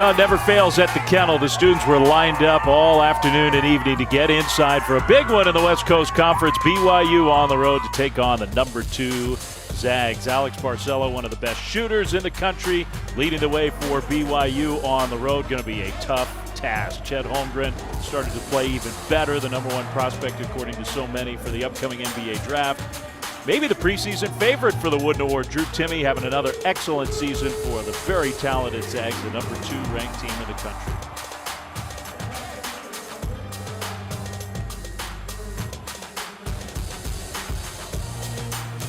Never fails at the kennel. The students were lined up all afternoon and evening to get inside for a big one in the West Coast Conference. BYU on the road to take on the number 2 Zags. Alex Barcelo, one of the best shooters in the country, leading the way for BYU on the road. Going to be a tough task. Chet Holmgren started to play even better, the number 1 prospect according to so many for the upcoming NBA draft. Maybe the preseason favorite for the Wooden Award. Drew Timme having another excellent season for the very talented Zags, the number 2 ranked team in the country.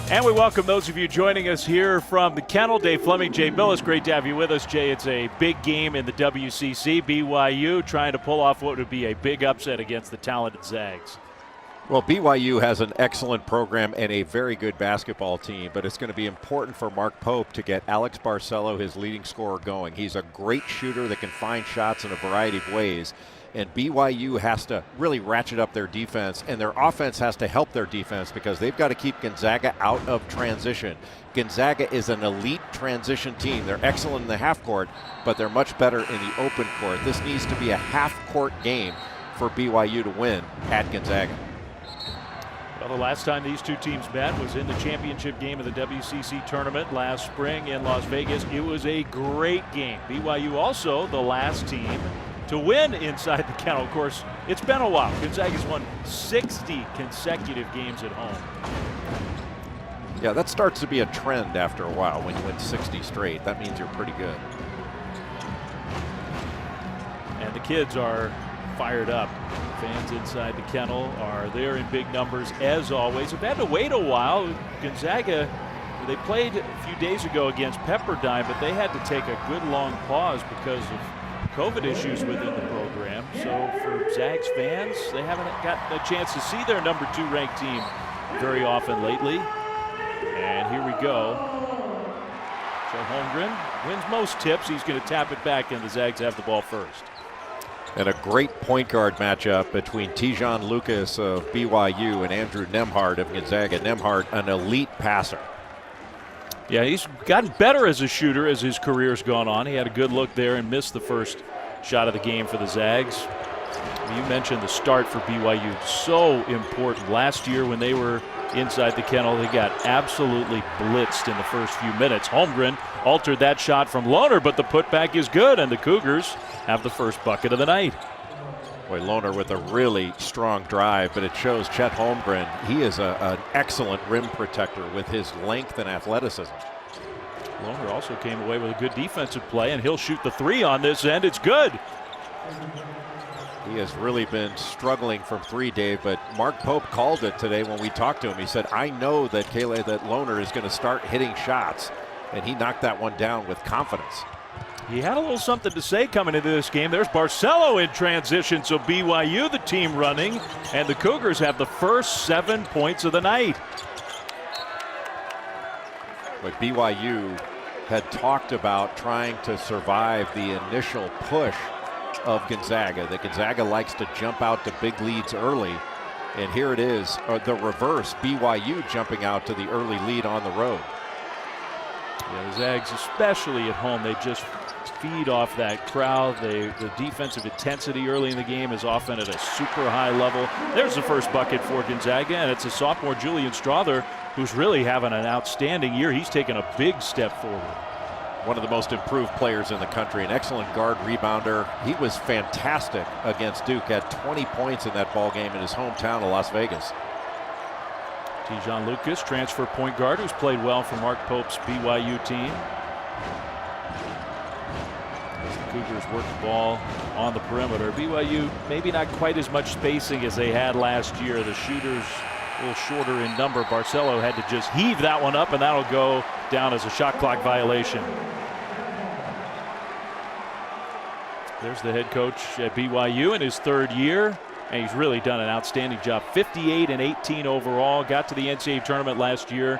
And we welcome those of you joining us here from the kennel. Dave Fleming, Jay Billis, great to have you with us. Jay, it's a big game in the WCC. BYU trying to pull off what would be a big upset against the talented Zags. Well, BYU has an excellent program and a very good basketball team, but it's going to be important for Mark Pope to get Alex Barcelo, his leading scorer, going. He's a great shooter that can find shots in a variety of ways, and BYU has to really ratchet up their defense, and their offense has to help their defense because they've got to keep Gonzaga out of transition. Gonzaga is an elite transition team. They're excellent in the half court, but they're much better in the open court. This needs to be a half-court game for BYU to win at Gonzaga. Well, the last time these two teams met was in the championship game of the WCC tournament last spring in Las Vegas. It was a great game. BYU also the last team to win inside the kennel. Of course, it's been a while. Gonzaga's won 60 consecutive games at home. Yeah, that starts to be a trend after a while when you win 60 straight. That means you're pretty good. And the kids are fired up. Fans inside the kennel are there in big numbers as always. Have had to wait a while. Gonzaga, they played a few days ago against Pepperdine, but they had to take a good long pause because of COVID issues within the program. So for Zags fans, they haven't gotten a chance to see their number 2 ranked team very often lately. And here we go. Chet Holmgren wins most tips. He's going to tap it back, and the Zags have the ball first. And a great point guard matchup between Tijon Lucas of BYU and Andrew Nembhard of Gonzaga. Nembhard, an elite passer. Yeah, he's gotten better as a shooter as his career's gone on. He had a good look there and missed the first shot of the game for the Zags. You mentioned the start for BYU, so important. Last year when they were inside the kennel, they got absolutely blitzed in the first few minutes. Holmgren altered that shot from Lohner, but the putback is good, and the Cougars have the first bucket of the night. Boy, Lohner with a really strong drive, but it shows Chet Holmgren. He is an excellent rim protector with his length and athleticism. Lohner also came away with a good defensive play, and he'll shoot the 3 on this end. It's good. He has really been struggling from 3, Dave, but Mark Pope called it today when we talked to him. He said, I know that Lohner is going to start hitting shots, and he knocked that one down with confidence. He had a little something to say coming into this game. There's Barcelo in transition, so BYU, the team running, and the Cougars have the first 7 points of the night. But BYU had talked about trying to survive the initial push of Gonzaga. That Gonzaga likes to jump out to big leads early, and here it is, the reverse, BYU jumping out to the early lead on the road. Yeah, the Zags, especially at home, they just feed off that crowd. The defensive intensity early in the game is often at a super high level. There's the first bucket for Gonzaga, and it's a sophomore, Julian Strother, who's really having an outstanding year. He's taken a big step forward. One of the most improved players in the country, an excellent guard rebounder. He was fantastic against Duke, had 20 points in that ball game in his hometown of Las Vegas. Tijon Lucas, transfer point guard, who's played well for Mark Pope's BYU team. As the Cougars work the ball on the perimeter. BYU maybe not quite as much spacing as they had last year. The shooters a little shorter in number. Barcelo had to just heave that one up, and that'll go down as a shot clock violation. There's the head coach at BYU in his 3rd year. And he's really done an outstanding job. 58 and 18 overall. Got to the NCAA tournament last year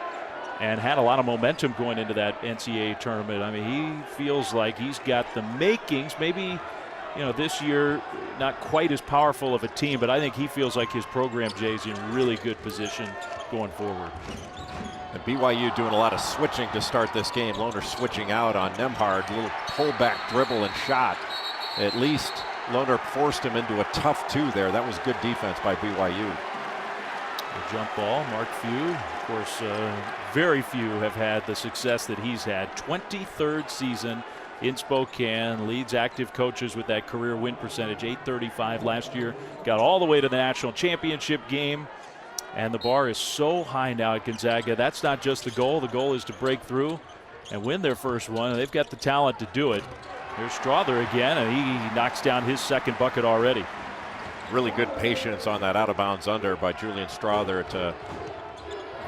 and had a lot of momentum going into that NCAA tournament. I mean, he feels like he's got the makings. Maybe, this year not quite as powerful of a team, but I think he feels like his program, Jay's in really good position going forward. And BYU doing a lot of switching to start this game. Lohner switching out on Nemhard, a little pullback dribble and shot. At least Lohner forced him into a tough 2 there. That was good defense by BYU. A jump ball, Mark Few. Of course, very few have had the success that he's had. 23rd season in Spokane, leads active coaches with that career win percentage, .835 last year. Got all the way to the national championship game. And the bar is so high now at Gonzaga. That's not just the goal. The goal is to break through and win their first one. They've got the talent to do it. Here's Strother again, and he knocks down his second bucket already. Really good patience on that out-of-bounds under by Julian Strother to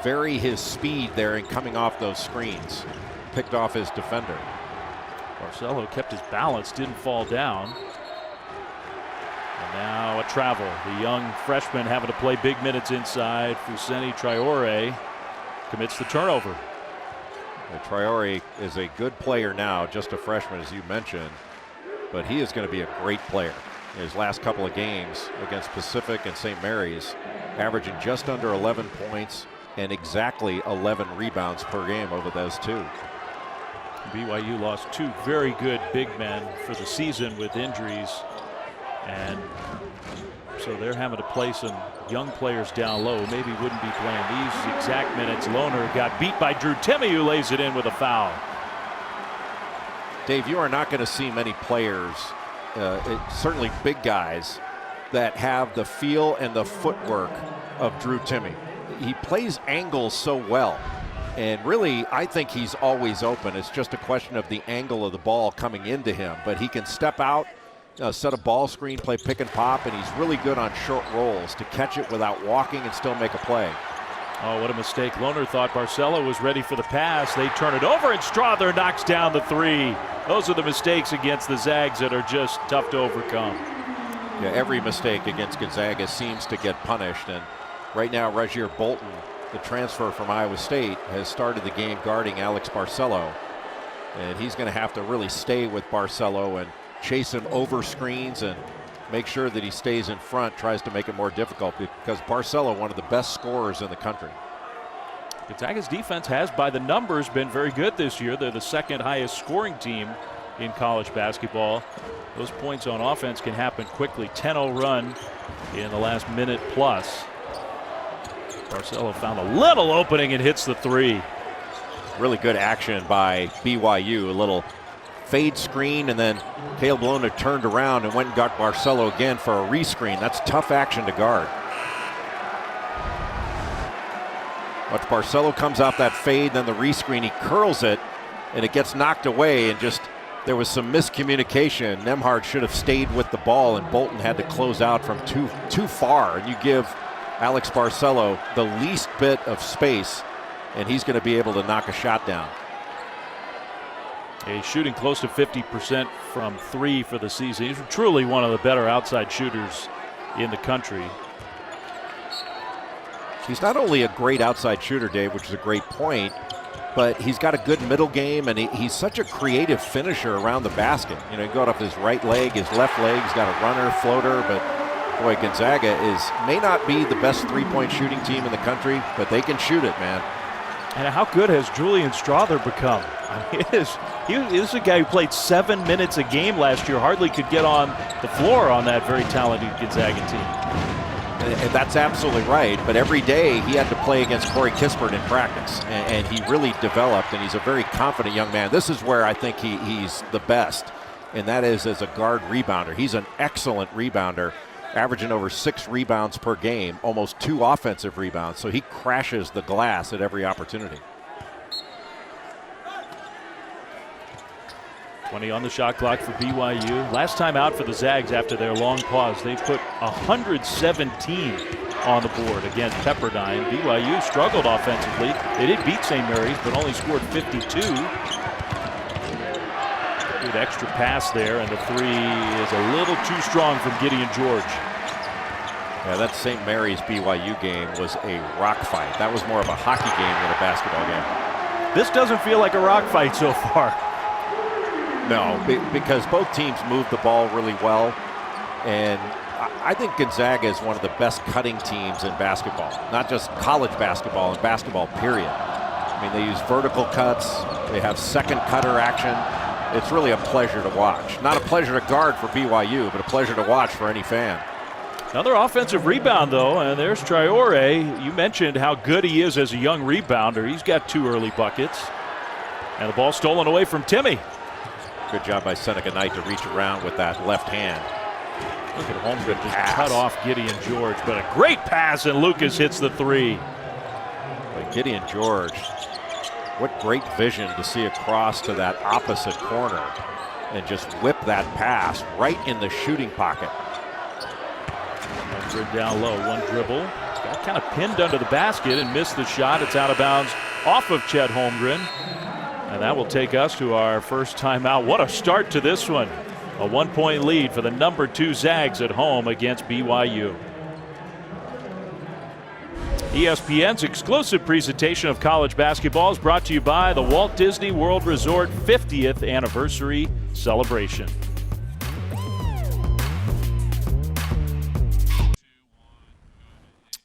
vary his speed there and coming off those screens. Picked off his defender. Barcelo kept his balance, didn't fall down. And now a travel. The young freshman having to play big minutes inside. Fousseni Traore commits the turnover. Well, Traore is a good player now, just a freshman as you mentioned, but he is going to be a great player. In his last couple of games against Pacific and St. Mary's, averaging just under 11 points and exactly 11 rebounds per game over those 2. BYU lost 2 very good big men for the season with injuries. And so they're having to play some young players down low. Maybe wouldn't be playing these exact minutes. Lohner got beat by Drew Timme, who lays it in with a foul. Dave, you are not going to see many players, certainly big guys, that have the feel and the footwork of Drew Timme. He plays angles so well. And really, I think he's always open. It's just a question of the angle of the ball coming into him. But he can step out, set a ball screen, play pick and pop, and he's really good on short rolls to catch it without walking and still make a play. Oh, what a mistake. Lohner thought Barcelo was ready for the pass. They turn it over, and Strother knocks down the 3. Those are the mistakes against the Zags that are just tough to overcome. Yeah, every mistake against Gonzaga seems to get punished. And right now, Regier Bolton, the transfer from Iowa State, has started the game guarding Alex Barcelo. And he's going to have to really stay with Barcelo and chase him over screens and make sure that he stays in front, tries to make it more difficult, because Barcelo, one of the best scorers in the country. Gonzaga's defense has, by the numbers, been very good this year. They're the 2nd highest scoring team in college basketball. Those points on offense can happen quickly. 10-0 run in the last minute plus. Barcelo found a little opening and hits the 3. Really good action by BYU. A little fade screen, and then Caleb Lohner turned around and went and got Barcelo again for a rescreen. That's tough action to guard. But Barcelo comes off that fade, then the rescreen, he curls it, and it gets knocked away, and just there was some miscommunication. Nemhard should have stayed with the ball, and Bolton had to close out from too far. And you give Alex Barcelo the least bit of space, and he's going to be able to knock a shot down. He's shooting close to 50% from 3 for the season. He's truly one of the better outside shooters in the country. He's not only a great outside shooter, Dave, which is a great point, but he's got a good middle game, and he's such a creative finisher around the basket. You know, he got off his right leg, his left leg, he's got a runner, floater, but boy, Gonzaga may not be the best three-point shooting team in the country, but they can shoot it, man. And how good has Julian Strother become? I mean, he is a guy who played 7 minutes a game last year, hardly could get on the floor on that very talented Gonzaga team. And that's absolutely right, but every day he had to play against Corey Kispert in practice, and he really developed, and he's a very confident young man. This is where I think he's the best, and that is as a guard rebounder. He's an excellent rebounder, averaging over 6 rebounds per game, almost 2 offensive rebounds, so he crashes the glass at every opportunity. 20 on the shot clock for BYU. Last time out for the Zags after their long pause, they put 117 on the board against Pepperdine. BYU struggled offensively. They did beat St. Mary's, but only scored 52. Good extra pass there, and the 3 is a little too strong from Gideon George. Yeah, that St. Mary's BYU game was a rock fight. That was more of a hockey game than a basketball game. This doesn't feel like a rock fight so far. No, because both teams moved the ball really well, and I think Gonzaga is one of the best cutting teams in basketball, not just college basketball, and basketball period. I mean, they use vertical cuts. They have second cutter action. It's really a pleasure to watch. Not a pleasure to guard for BYU, but a pleasure to watch for any fan. Another offensive rebound, though, and there's Traore. You mentioned how good he is as a young rebounder. He's got 2 early buckets. And the ball stolen away from Timmy. Good job by Seneca Knight to reach around with that left hand. Look at Holmgren just cut off Gideon George, but a great pass, and Lucas hits the 3. But Gideon George, what great vision to see across to that opposite corner and just whip that pass right in the shooting pocket. Holmgren down low, one dribble. Got kind of pinned under the basket and missed the shot. It's out of bounds off of Chet Holmgren. And that will take us to our first timeout. What a start to this one. A 1-point lead for the number 2 Zags at home against BYU. ESPN's exclusive presentation of college basketball is brought to you by the Walt Disney World Resort 50th anniversary celebration.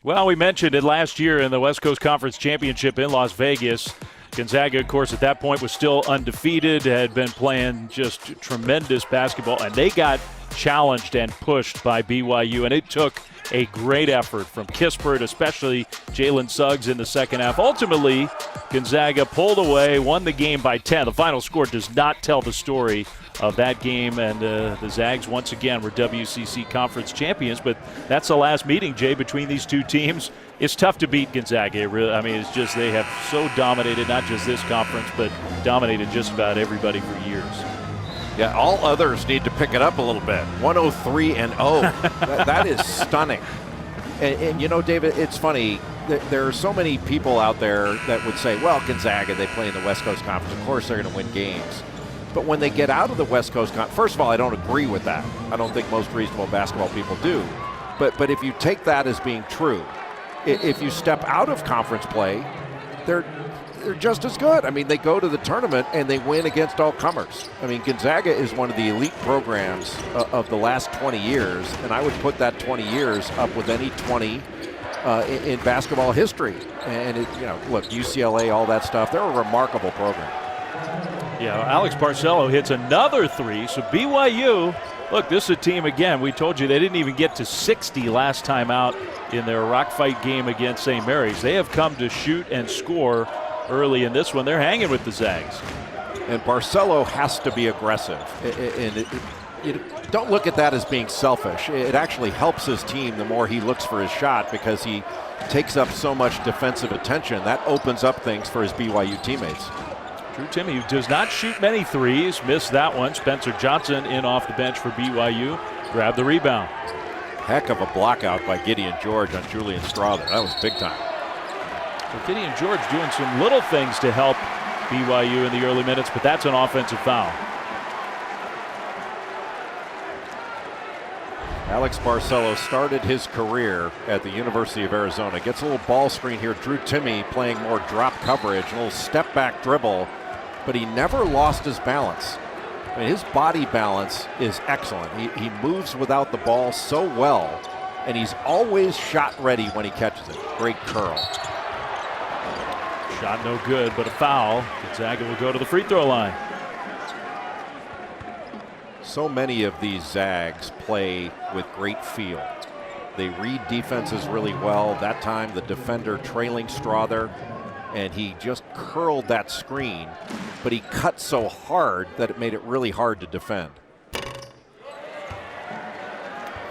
Well, we mentioned it last year in the West Coast Conference Championship in Las Vegas. Gonzaga, of course, at that point was still undefeated, had been playing just tremendous basketball, and they got challenged and pushed by BYU, and it took a great effort from Kispert, especially Jalen Suggs in the second half. Ultimately, Gonzaga pulled away, won the game by 10. The final score does not tell the story of that game, and the Zags once again were WCC Conference champions, but that's the last meeting, Jay, between these two teams. It's tough to beat Gonzaga. It's just they have so dominated not just this conference, but dominated just about everybody for years. Yeah, all others need to pick it up a little bit. 103-0. that is stunning. And you know, David, it's funny. There are so many people out there that would say, well, Gonzaga, they play in the West Coast Conference. Of course they're going to win games. But when they get out of the West Coast Conference, first of all, I don't agree with that. I don't think most reasonable basketball people do. But if you take that as being true, if you step out of conference play, they're just as good. I mean, they go to the tournament and they win against all comers. I mean, Gonzaga is one of the elite programs of the last 20 years, and I would put that 20 years up with any 20 in basketball history. And, look, UCLA, all that stuff, they're a remarkable program. Yeah, Alex Barcelo hits another 3. So BYU, look, this is a team, again, we told you they didn't even get to 60 last time out in their rock fight game against St. Mary's. They have come to shoot and score early in this one. They're hanging with the Zags. And Barcelo has to be aggressive. Don't look at that as being selfish. It actually helps his team the more he looks for his shot because he takes up so much defensive attention. That opens up things for his BYU teammates. Drew Timme, who does not shoot many threes, missed that one. Spencer Johnson in off the bench for BYU. Grabbed the rebound. Heck of a block out by Gideon George on Julian Strother. That was big time. So Gideon George doing some little things to help BYU in the early minutes, but that's an offensive foul. Alex Barcelo started his career at the University of Arizona. Gets a little ball screen here. Drew Timme playing more drop coverage, a little step back dribble, but he never lost his balance. I mean, his body balance is excellent. He moves without the ball so well, and he's always shot ready when he catches it. Great curl. Shot no good, but a foul. Gonzaga will go to the free throw line. So many of these Zags play with great feel. They read defenses really well. That time the defender trailing Strother, and he just curled that screen, but he cut so hard that it made it really hard to defend.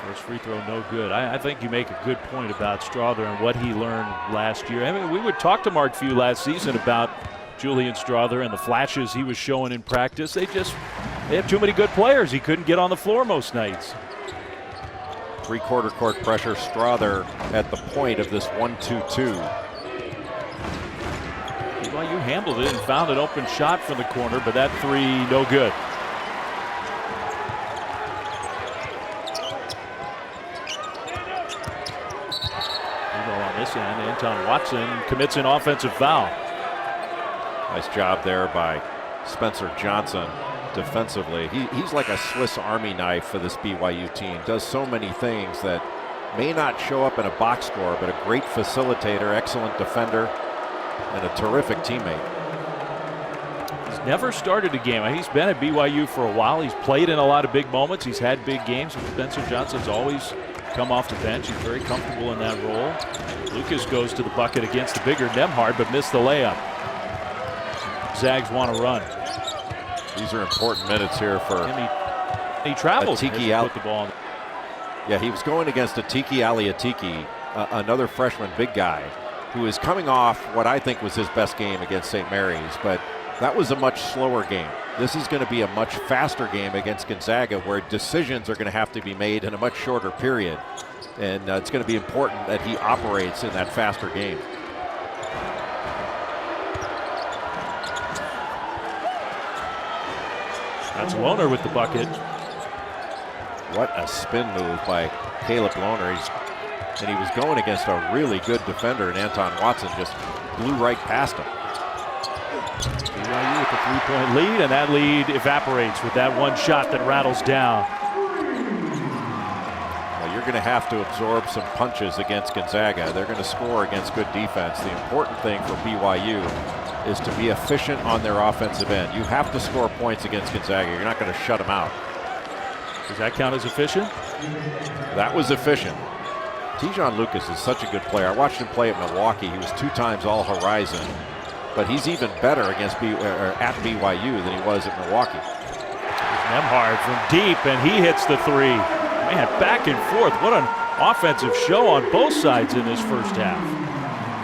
First free throw no good. I think you make a good point about Strother and what he learned last year. I mean, we would talk to Mark Few last season about Julian Strother and the flashes he was showing in practice. They have too many good players. He couldn't get on the floor most nights. Three-quarter court pressure. Strother at the point of this 1-2-2. BYU handled it and found an open shot from the corner, but that 3 no good. On this end, Anton Watson commits an offensive foul. Nice job there by Spencer Johnson defensively. He's like a Swiss Army knife for this BYU team. Does so many things that may not show up in a box score, but a great facilitator, excellent defender. and a terrific teammate. He's never started a game. He's been at BYU for a while. He's played in a lot of big moments. He's had big games. Spencer Johnson's always come off the bench. He's very comfortable in that role. Lucas goes to the bucket against the bigger Nemhard, but missed the layup. Zags want to run. These are important minutes here for he travels. Atiki out the ball. Yeah, he was going against Atiki Aliatiki, another freshman big guy, who is coming off what I think was his best game against St. Mary's, but that was a much slower game. This is going to be a much faster game against Gonzaga, where decisions are going to have to be made in a much shorter period. And it's going to be important that he operates in that faster game. That's Lohner with the bucket. What a spin move by Caleb Lohner. And he was going against a really good defender, and Anton Watson just blew right past him. BYU with the three-point lead, and that lead evaporates with that one shot that rattles down. Well, you're going to have to absorb some punches against Gonzaga. They're going to score against good defense. The important thing for BYU is to be efficient on their offensive end. You have to score points against Gonzaga. You're not going to shut them out. Does that count as efficient? That was efficient. Tejon Lucas is such a good player. I watched him play at Milwaukee. He was 2 times All-Horizon, but he's even better against at BYU than he was at Milwaukee. Nemhard from deep, and he hits the three. Man, back and forth. What an offensive show on both sides in this first half.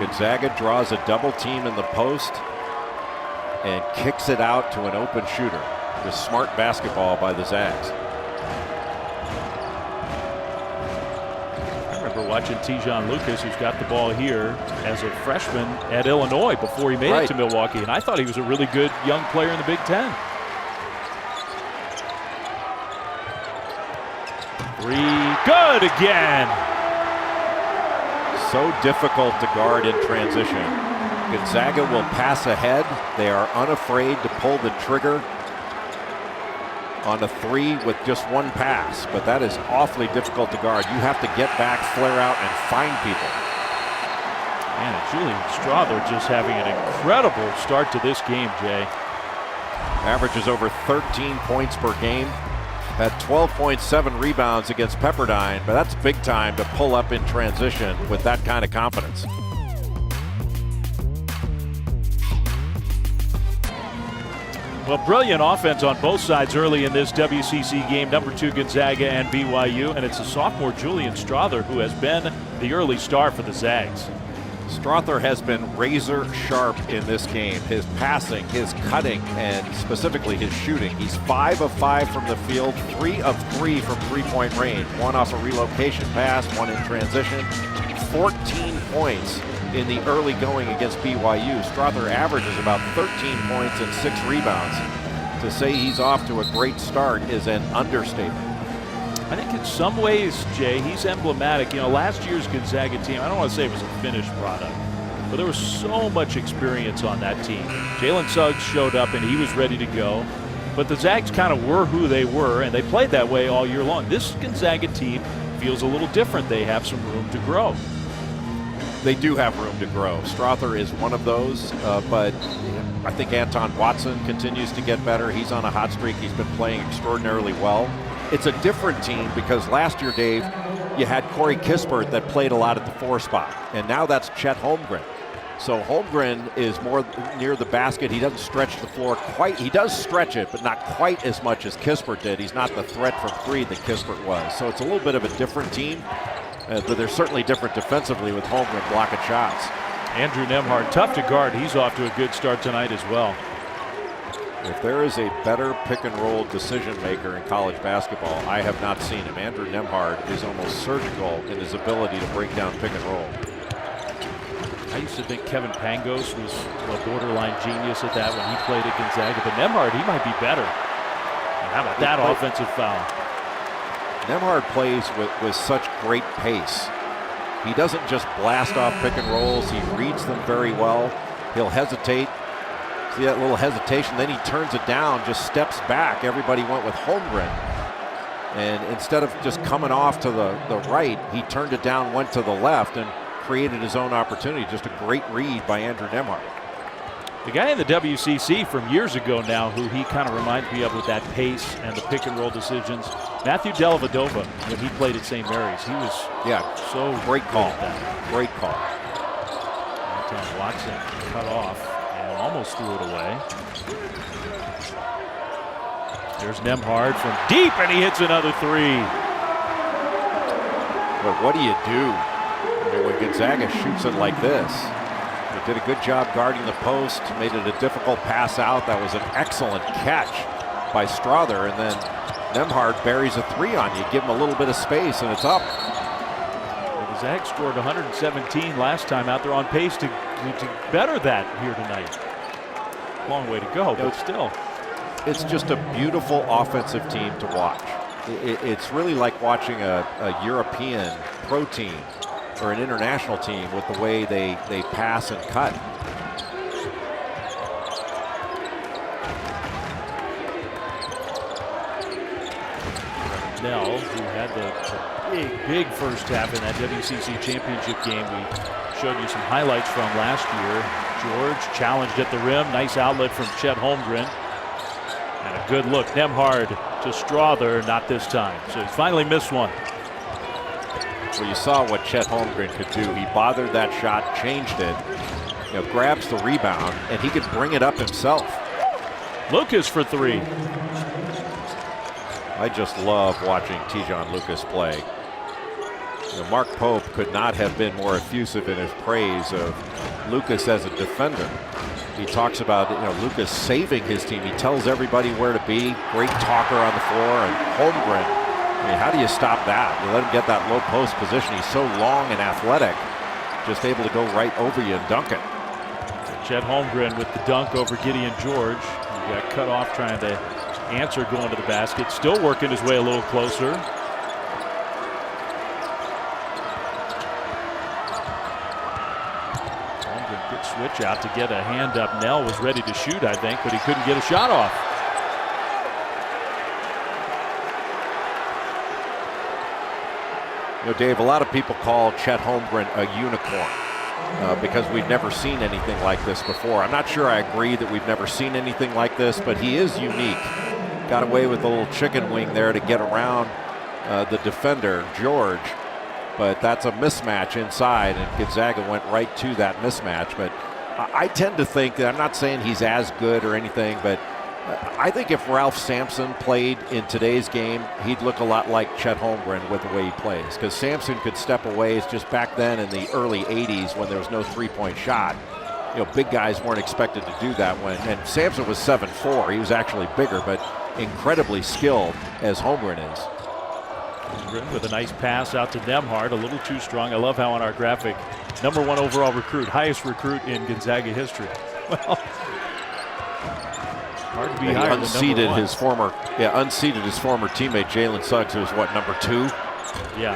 Gonzaga draws a double team in the post and kicks it out to an open shooter. Just smart basketball by the Zags. Watching Tejon Lucas, who's got the ball here as a freshman at Illinois before he made it to Milwaukee, and I thought he was a really good young player in the Big Ten. Three, good again. So difficult to guard in transition. Gonzaga will pass ahead. They are unafraid to pull the trigger on a three with just one pass, but that is awfully difficult to guard. You have to get back, flare out, and find people. Man, Julian Strother just having an incredible start to this game, Jay. Averages over 13 points per game. Had 12.7 rebounds against Pepperdine, but that's big time to pull up in transition with that kind of confidence. Well, brilliant offense on both sides early in this WCC game. Number 2 Gonzaga and BYU, and it's a sophomore Julian Strother who has been the early star for the Zags. Strother has been razor sharp in this game. His passing, his cutting, and specifically his shooting. He's 5 of 5 from the field, 3 of 3 from three-point range. 1 off a relocation pass, 1 in transition. 14 points in the early going against BYU. Strother averages about 13 points and 6 rebounds. To say he's off to a great start is an understatement. I think in some ways, Jay, he's emblematic. You know, last year's Gonzaga team, I don't want to say it was a finished product, but there was so much experience on that team. Jalen Suggs showed up and he was ready to go, but the Zags kind of were who they were, and they played that way all year long. This Gonzaga team feels a little different. They have some room to grow. They do have room to grow. Strother is one of those, but I think Anton Watson continues to get better. He's on a hot streak. He's been playing extraordinarily well. It's a different team because last year, Dave, you had Corey Kispert that played a lot at the 4 spot, and now that's Chet Holmgren. So Holmgren is more near the basket. He doesn't stretch the floor quite. He does stretch it, but not quite as much as Kispert did. He's not the threat from 3 that Kispert was. So it's a little bit of a different team. But they're certainly different defensively with Holmgren blocking shots. Andrew Nemhard, tough to guard. He's off to a good start tonight as well. If there is a better pick-and-roll decision maker in college basketball, I have not seen him. Andrew Nemhard is almost surgical in his ability to break down pick and roll. I used to think Kevin Pangos was a borderline genius at that when he played at Gonzaga, but Nemhard, he might be better. And how about that offensive foul? Nemhard plays with such great pace. He doesn't just blast off pick and rolls. He reads them very well. He'll hesitate. See that little hesitation, then he turns it down, just steps back. Everybody went with Holmgren. And instead of just coming off to the right, he turned it down, went to the left. And created his own opportunity. Just a great read by Andrew Nembhard. The guy in the WCC from years ago now, who he kind of reminds me of with that pace and the pick and roll decisions, Matthew Dellavedova, when he played at St. Mary's, he was so great call. Great call. Anton Watson cut off and almost threw it away. There's Nembhard from deep, and he hits another three. But what do you do when Gonzaga shoots it like this? They did a good job guarding the post, made it a difficult pass out. That was an excellent catch by Strother, and then Nembhard buries a three on you. Give him a little bit of space, and it's up. Well, the Zags scored 117 last time out there, on pace to better that here tonight. Long way to go, but still. It's just a beautiful offensive team to watch. It's really like watching a European pro team or an international team with the way they pass and cut. Nell, who had the big first half in that WCC championship game we showed you some highlights from last year. George challenged at the rim. Nice outlet from Chet Holmgren. And a good look. Nembhard to Strother, not this time. So he finally missed one. Well, you saw what Chet Holmgren could do. He bothered that shot, changed it, grabs the rebound, and he could bring it up himself. Lucas for three. I just love watching Te'Jon Lucas play. Mark Pope could not have been more effusive in his praise of Lucas as a defender. He talks about Lucas saving his team. He tells everybody where to be. Great talker on the floor. And Holmgren, how do you stop that? You let him get that low post position. He's so long and athletic, just able to go right over you and dunk it. Chet Holmgren with the dunk over Gideon George. He got cut off trying to answer going to the basket. Still working his way a little closer. Good switch out to get a hand up. Nell was ready to shoot, I think, but he couldn't get a shot off. Dave, a lot of people call Chet Holmgren a unicorn because we've never seen anything like this before. I'm not sure I agree that we've never seen anything like this, but he is unique. Got away with a little chicken wing there to get around the defender, George. But that's a mismatch inside, and Gonzaga went right to that mismatch. But I tend to think that, I'm not saying he's as good or anything, but I think if Ralph Sampson played in today's game, he'd look a lot like Chet Holmgren with the way he plays. Because Sampson could step away. It's just back then in the early 80s when there was no three-point shot. Big guys weren't expected to do that and Sampson was 7'4". He was actually bigger, but incredibly skilled as Holmgren is. With a nice pass out to Nembhard, a little too strong. I love how on our graphic, #1 overall recruit, highest recruit in Gonzaga history. Well, hard to be higher than unseated #1. Unseated his former teammate Jalen Suggs, who was #2. Yeah,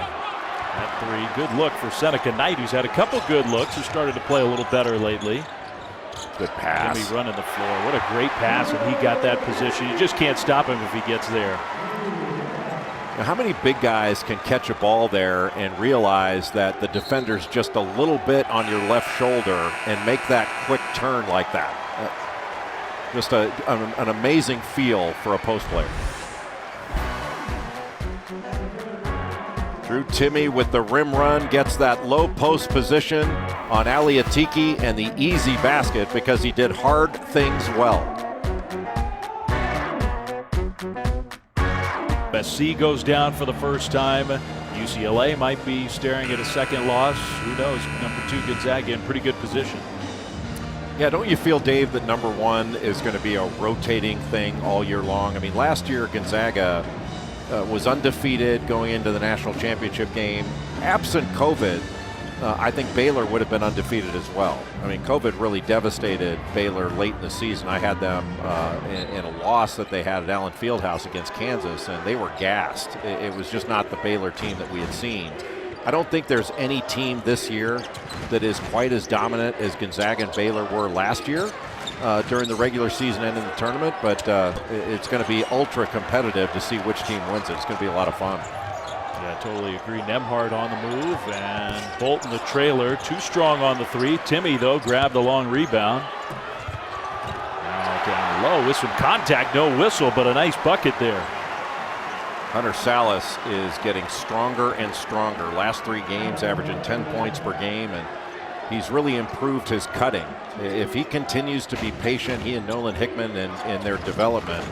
at three. Good look for Seneca Knight, who's had a couple good looks, who started to play a little better lately. Good pass. Jimmy running the floor. What a great pass, and he got that position. You just can't stop him if he gets there. Now, how many big guys can catch a ball there and realize that the defender's just a little bit on your left shoulder and make that quick turn like that? Just an amazing feel for a post player. Drew Timme with the rim run gets that low post position on Aliatiki and the easy basket because he did hard things well. SC goes down for the first time. UCLA might be staring at a second loss. Who knows? #2 Gonzaga in pretty good position. Yeah, don't you feel, Dave, that #1 is going to be a rotating thing all year long? I mean, last year Gonzaga was undefeated going into the national championship game. Absent COVID, I think Baylor would have been undefeated as well. I mean, COVID really devastated Baylor late in the season. I had them in a loss that they had at Allen Fieldhouse against Kansas, and they were gassed. It was just not the Baylor team that we had seen. I don't think there's any team this year that is quite as dominant as Gonzaga and Baylor were last year during the regular season and in the tournament, but it's going to be ultra competitive to see which team wins it. It's going to be a lot of fun. Yeah, totally agree. Nemhard on the move, and Bolton the trailer. Too strong on the three. Timmy, though, grabbed the long rebound. Now down low with some contact. No whistle, but a nice bucket there. Hunter Salas is getting stronger and stronger. Last 3 games averaging 10 points per game, and he's really improved his cutting. If he continues to be patient, he and Nolan Hickman in their development,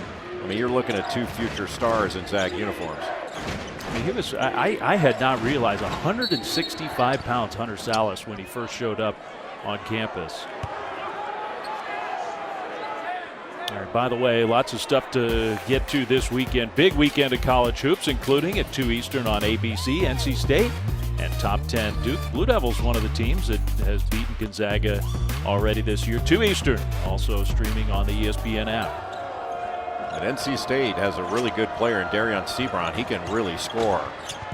I mean, you're looking at 2 future stars in Zag uniforms. I mean, he was, I had not realized 165 pounds, Hunter Salas, when he first showed up on campus. All right, by the way, lots of stuff to get to this weekend. Big weekend of college hoops, including at 2 Eastern on ABC, NC State, and top 10 Duke. Blue Devils, one of the teams that has beaten Gonzaga already this year. 2 Eastern, also streaming on the ESPN app. And NC State has a really good player in Darion Sebron. He can really score.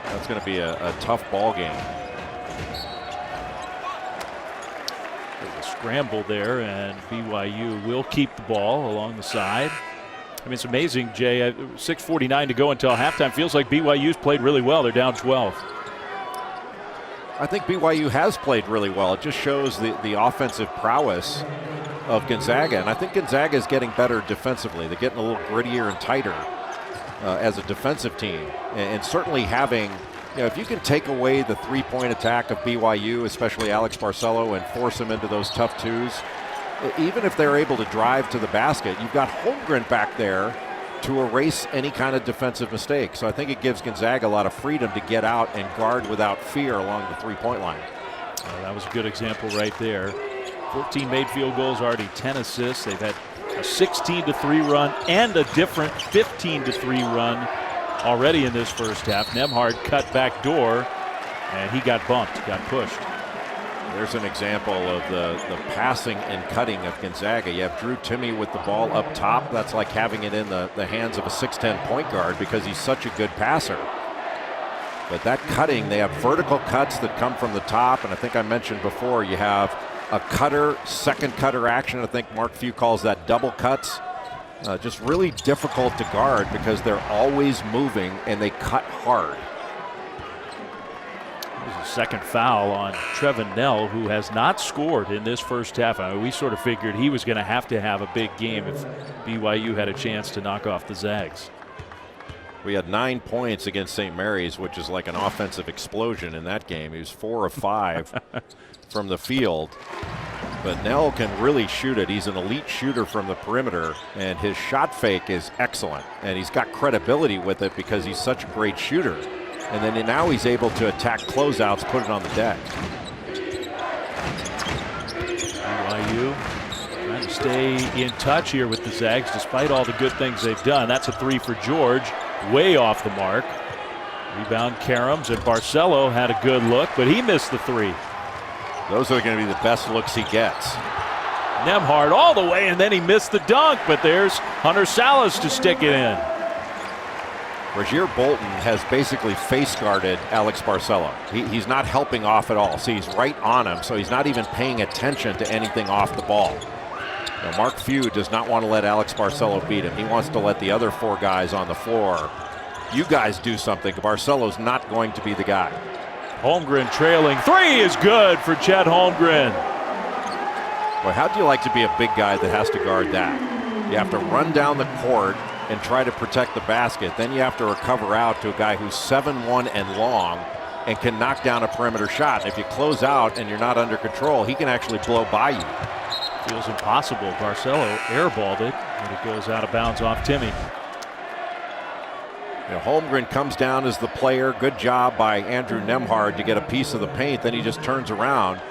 That's going to be a tough ball game. There's a scramble there, and BYU will keep the ball along the side. I mean, it's amazing, Jay. 6:49 to go until halftime. Feels like BYU's played really well. They're down 12. I think BYU has played really well. It just shows the offensive prowess of Gonzaga, and I think Gonzaga is getting better defensively. They're getting a little grittier and tighter as a defensive team, and certainly having, you know, if you can take away the 3-point attack of BYU, especially Alex Barcelo, and force them into those tough twos, even if they're able to drive to the basket, you've got Holmgren back there to erase any kind of defensive mistake. So I think it gives Gonzaga a lot of freedom to get out and guard without fear along the 3-point line. That was a good example right there. 14 made field goals, already 10 assists. They've had a 16-3 run and a different 15-3 run already in this first half. Nemhard cut back door, and he got bumped, got pushed. There's an example of the passing and cutting of Gonzaga. You have Drew Timme with the ball up top. That's like having it in the hands of a 6'10" point guard because he's such a good passer. But that cutting, they have vertical cuts that come from the top, and I think I mentioned before, you have a cutter, second cutter action. I think Mark Few calls that double cuts. Just really difficult to guard because they're always moving and they cut hard. There's a second foul on Trevin Nell, who has not scored in this first half. I mean, we sort of figured he was going to have a big game if BYU had a chance to knock off the Zags. We had 9 points against St. Mary's, which is like an offensive explosion in that game. He was 4 of 5 from the field. But Nell can really shoot it. He's an elite shooter from the perimeter, and his shot fake is excellent. And he's got credibility with it because he's such a great shooter. And then now he's able to attack closeouts, put it on the deck. BYU trying to stay in touch here with the Zags despite all the good things they've done. That's a 3 for George, way off the mark. Rebound Karams, and Barcelo had a good look, but he missed the 3. Those are going to be the best looks he gets. Nemhard all the way, and then he missed the dunk, but there's Hunter Salas to stick it in. Rozier Bolton has basically face guarded Alex Barcelo. He's not helping off at all. See, he's right on him, so he's not even paying attention to anything off the ball. Now, Mark Few does not want to let Alex Barcelo beat him. He wants to let the other 4 guys on the floor. You guys do something. Barcelo's not going to be the guy. Holmgren trailing. 3 is good for Chet Holmgren. Boy, how do you like to be a big guy that has to guard that? You have to run down the court and try to protect the basket. Then you have to recover out to a guy who's 7'1" and long and can knock down a perimeter shot. And if you close out and you're not under control, he can actually blow by you. Feels impossible. Barcelo airballed it, and it goes out of bounds off Timme. You know, Holmgren comes down as the player. Good job by Andrew Nemhard to get a piece of the paint. Then he just turns around,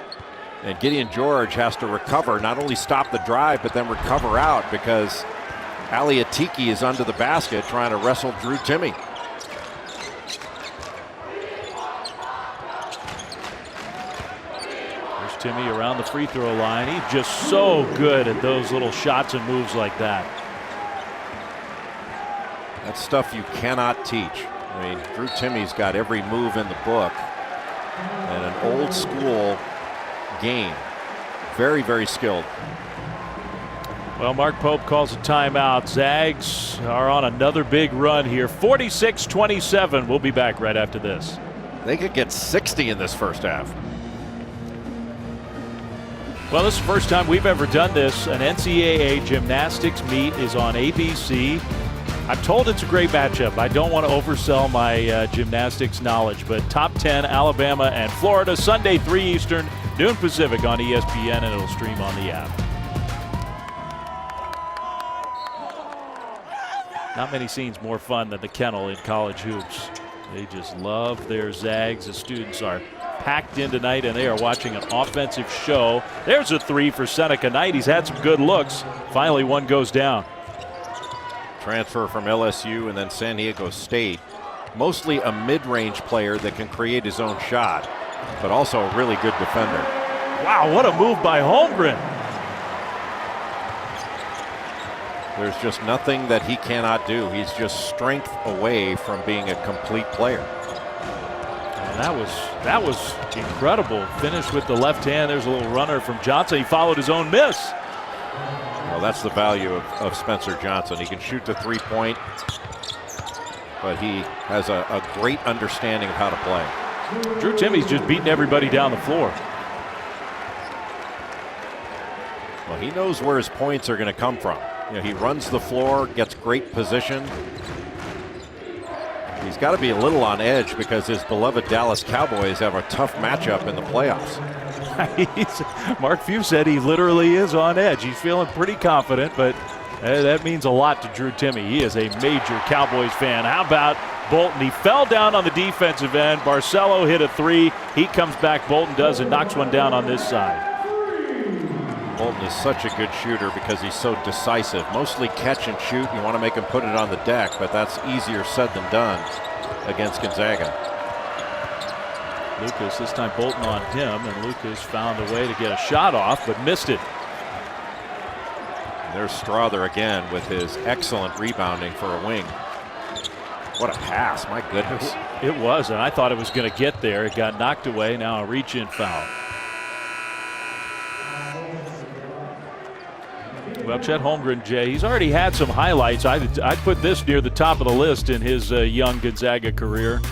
and Gideon George has to recover, not only stop the drive, but then recover out because Ali Atiki is under the basket trying to wrestle Drew Timme. There's Timme around the free throw line. He's just so good at those little shots and moves like that. That's stuff you cannot teach. I mean, Drew Timme's got every move in the book, and an old school game. Very, very skilled. Well, Well, Mark Pope calls a timeout. Zags are on another big run here. 46-27. We'll be back right after this. They could get 60 in this first half. Well, this is the first time we've ever done this. An NCAA gymnastics meet is on ABC. I'm told it's a great matchup. I don't want to oversell my gymnastics knowledge, but top 10, Alabama and Florida, Sunday 3 Eastern, noon Pacific on ESPN, and it'll stream on the app. Not many scenes more fun than the kennel in college hoops. They just love their Zags. The students are packed in tonight, and they are watching an offensive show. There's a three for Seneca Knight. He's had some good looks. Finally, one goes down. Transfer from LSU and then San Diego State. Mostly a mid-range player that can create his own shot, but also a really good defender. Wow, what a move by Holmgren. There's just nothing that he cannot do. He's just strength away from being a complete player. And that was incredible. Finish with the left hand. There's a little runner from Johnson. He followed his own miss. Well, that's the value of Spencer Johnson. He can shoot the three-point, but he has a great understanding of how to play. Drew Timmy's just beating everybody down the floor. Well, he knows where his points are going to come from. You know, he runs the floor, gets great position. He's got to be a little on edge because his beloved Dallas Cowboys have a tough matchup in the playoffs. Mark Few said he literally is on edge. He's feeling pretty confident, but that means a lot to Drew Timme. He is a major Cowboys fan. How about Bolton? He fell down on the defensive end. Barcelo hit a three. He comes back, Bolton does, and knocks one down on this side. Bolton is such a good shooter because he's so decisive. Mostly catch and shoot. You want to make him put it on the deck, but that's easier said than done against Gonzaga. Lucas, this time Bolton on him, and Lucas found a way to get a shot off, but missed it. And there's Strother again with his excellent rebounding for a wing. What a pass, my goodness. It was, and I thought it was going to get there. It got knocked away. Now a reach-in foul. Well, Chet Holmgren, Jay, he's already had some highlights. I'd put this near the top of the list in his young Gonzaga career.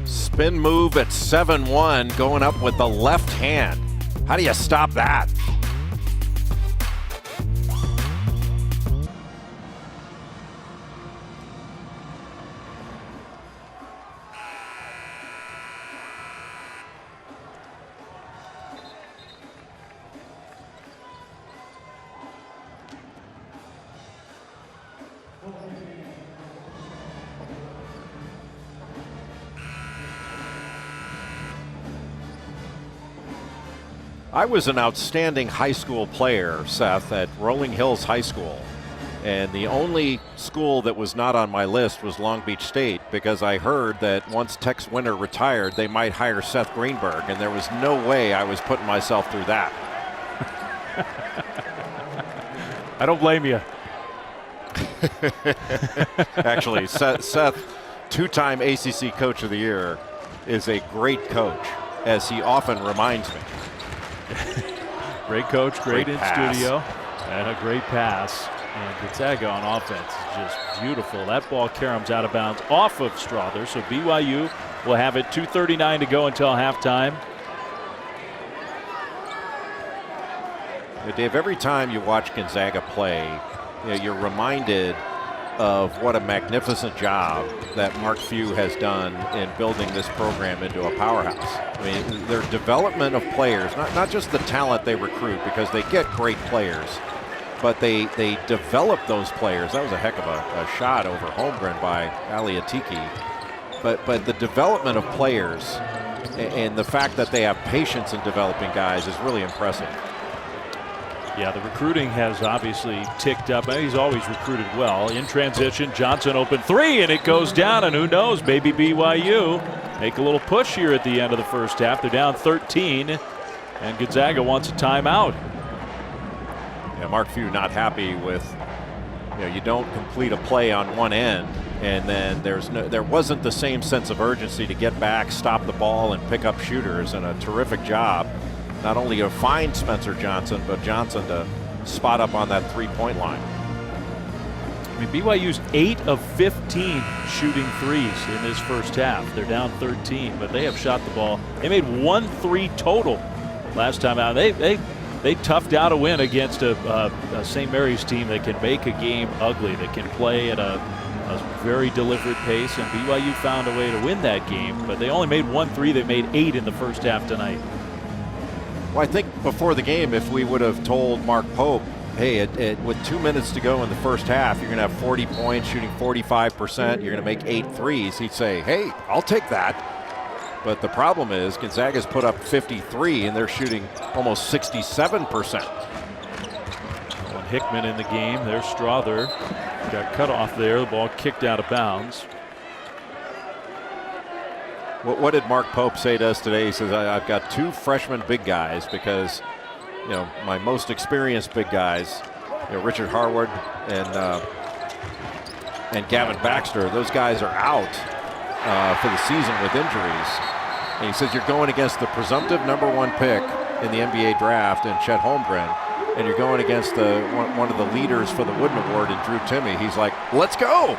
Spin move at 7-1, going up with the left hand. How do you stop that? I was an outstanding high school player, Seth, at Rolling Hills High School. And the only school that was not on my list was Long Beach State, because I heard that once Tex Winter retired, they might hire Seth Greenberg, and there was no way I was putting myself through that. I don't blame you. Actually, Seth, two-time ACC Coach of the Year, is a great coach, as he often reminds me. Great coach, great in pass. studio, and a great pass. And Gonzaga on offense is just beautiful. That ball caroms out of bounds off of Strother, so BYU will have it. 2:39 to go until halftime. Dave, every time you watch Gonzaga play, you're reminded of what a magnificent job that Mark Few has done in building this program into a powerhouse. I mean, their development of players, not just the talent they recruit, because they get great players, but they develop those players. That was a heck of a shot over Holmgren by Aliatiki. But the development of players and the fact that they have patience in developing guys is really impressive. Yeah, the recruiting has obviously ticked up. He's always recruited well. In transition, Johnson open three, and it goes down, and who knows, maybe BYU make a little push here at the end of the first half. They're down 13, and Gonzaga wants a timeout. Yeah, Mark Few not happy with, you don't complete a play on one end, and then there wasn't the same sense of urgency to get back, stop the ball, and pick up shooters, and a terrific job not only to find Spencer Johnson, but Johnson to spot up on that 3-point line. I mean, BYU's 8 of 15 shooting threes in this first half. They're down 13, but they have shot the ball. They made 1 3 total last time out. They toughed out a win against a St. Mary's team that can make a game ugly, that can play at a very deliberate pace, and BYU found a way to win that game, but they only made 1 3. They made 8 in the first half tonight. Well, I think before the game, if we would have told Mark Pope, hey, with 2 minutes to go in the first half, you're going to have 40 points, shooting 45%, you're going to make 8 threes, he'd say, hey, I'll take that. But the problem is Gonzaga's put up 53, and they're shooting almost 67%. Well, Hickman in the game. There's Strother. Got cut off there. The ball kicked out of bounds. What did Mark Pope say to us today? He says, I've got 2 freshman big guys because, you know, my most experienced big guys, you know, Richard Harwood and Gavin Baxter, those guys are out for the season with injuries. And he says you're going against the presumptive #1 pick in the NBA draft in Chet Holmgren, and you're going against one of the leaders for the Wooden Award in Drew Timme. He's like, let's go.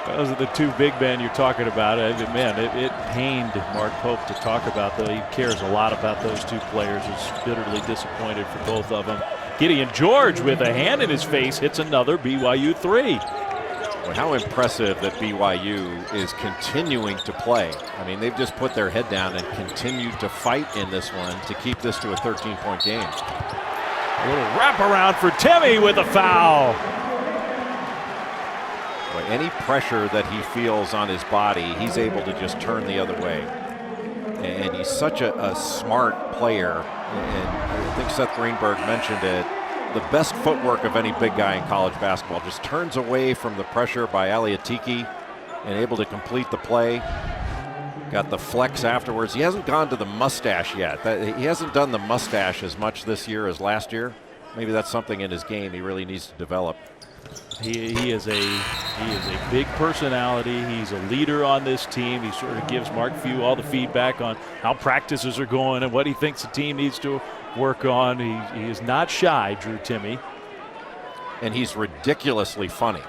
Those are the 2 big men you're talking about. Man, it pained Mark Pope to talk about, though. He cares a lot about those 2 players. He's bitterly disappointed for both of them. Gideon George, with a hand in his face, hits another BYU 3. Well, how impressive that BYU is continuing to play. I mean, they've just put their head down and continued to fight in this one to keep this to a 13-point game. A little wraparound for Timme with a foul. Boy, any pressure that he feels on his body, he's able to just turn the other way. And he's such a smart player. And I think Seth Greenberg mentioned it. The best footwork of any big guy in college basketball, just turns away from the pressure by Aliatiki and able to complete the play. Got the flex afterwards. He hasn't gone to the mustache yet. He hasn't done the mustache as much this year as last year. Maybe that's something in his game he really needs to develop. He is a big personality. He's a leader on this team. He sort of gives Mark Few all the feedback on how practices are going and what he thinks the team needs to work on. He is not shy, Drew Timme. And he's ridiculously funny.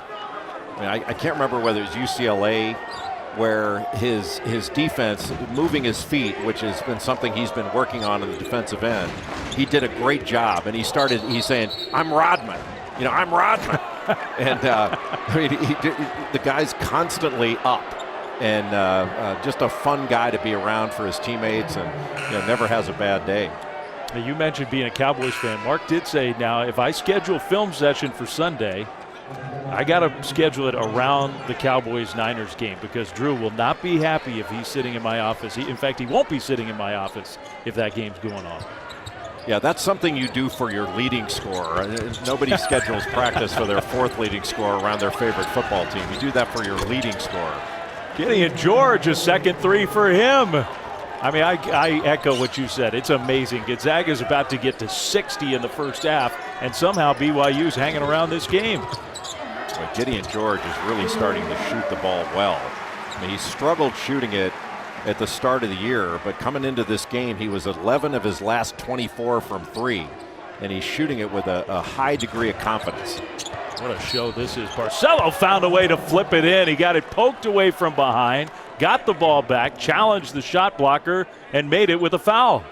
I mean, I can't remember whether it was UCLA where his defense, moving his feet, which has been something he's been working on the defensive end, he did a great job. And he's saying, I'm Rodman. You know, I'm Rodman. And I mean, the guy's constantly up, and just a fun guy to be around for his teammates, and never has a bad day. Now, you mentioned being a Cowboys fan. Mark did say, now if I schedule film session for Sunday, I got to schedule it around the Cowboys-Niners game, because Drew will not be happy if he's sitting in my office. In fact, he won't be sitting in my office if that game's going on. Yeah, that's something you do for your leading scorer. Nobody schedules practice for their 4th leading scorer around their favorite football team. You do that for your leading scorer. Gideon George, a second 3 for him. I mean, I echo what you said. It's amazing. Gonzaga's about to get to 60 in the first half, and somehow BYU's hanging around this game. But Gideon George is really starting to shoot the ball well. I mean, he struggled shooting it at the start of the year, but coming into this game, he was 11 of his last 24 from 3, and he's shooting it with a high degree of confidence. What a show this is. Barcelo found a way to flip it in. He got it poked away from behind, got the ball back, challenged the shot blocker, and made it with a foul.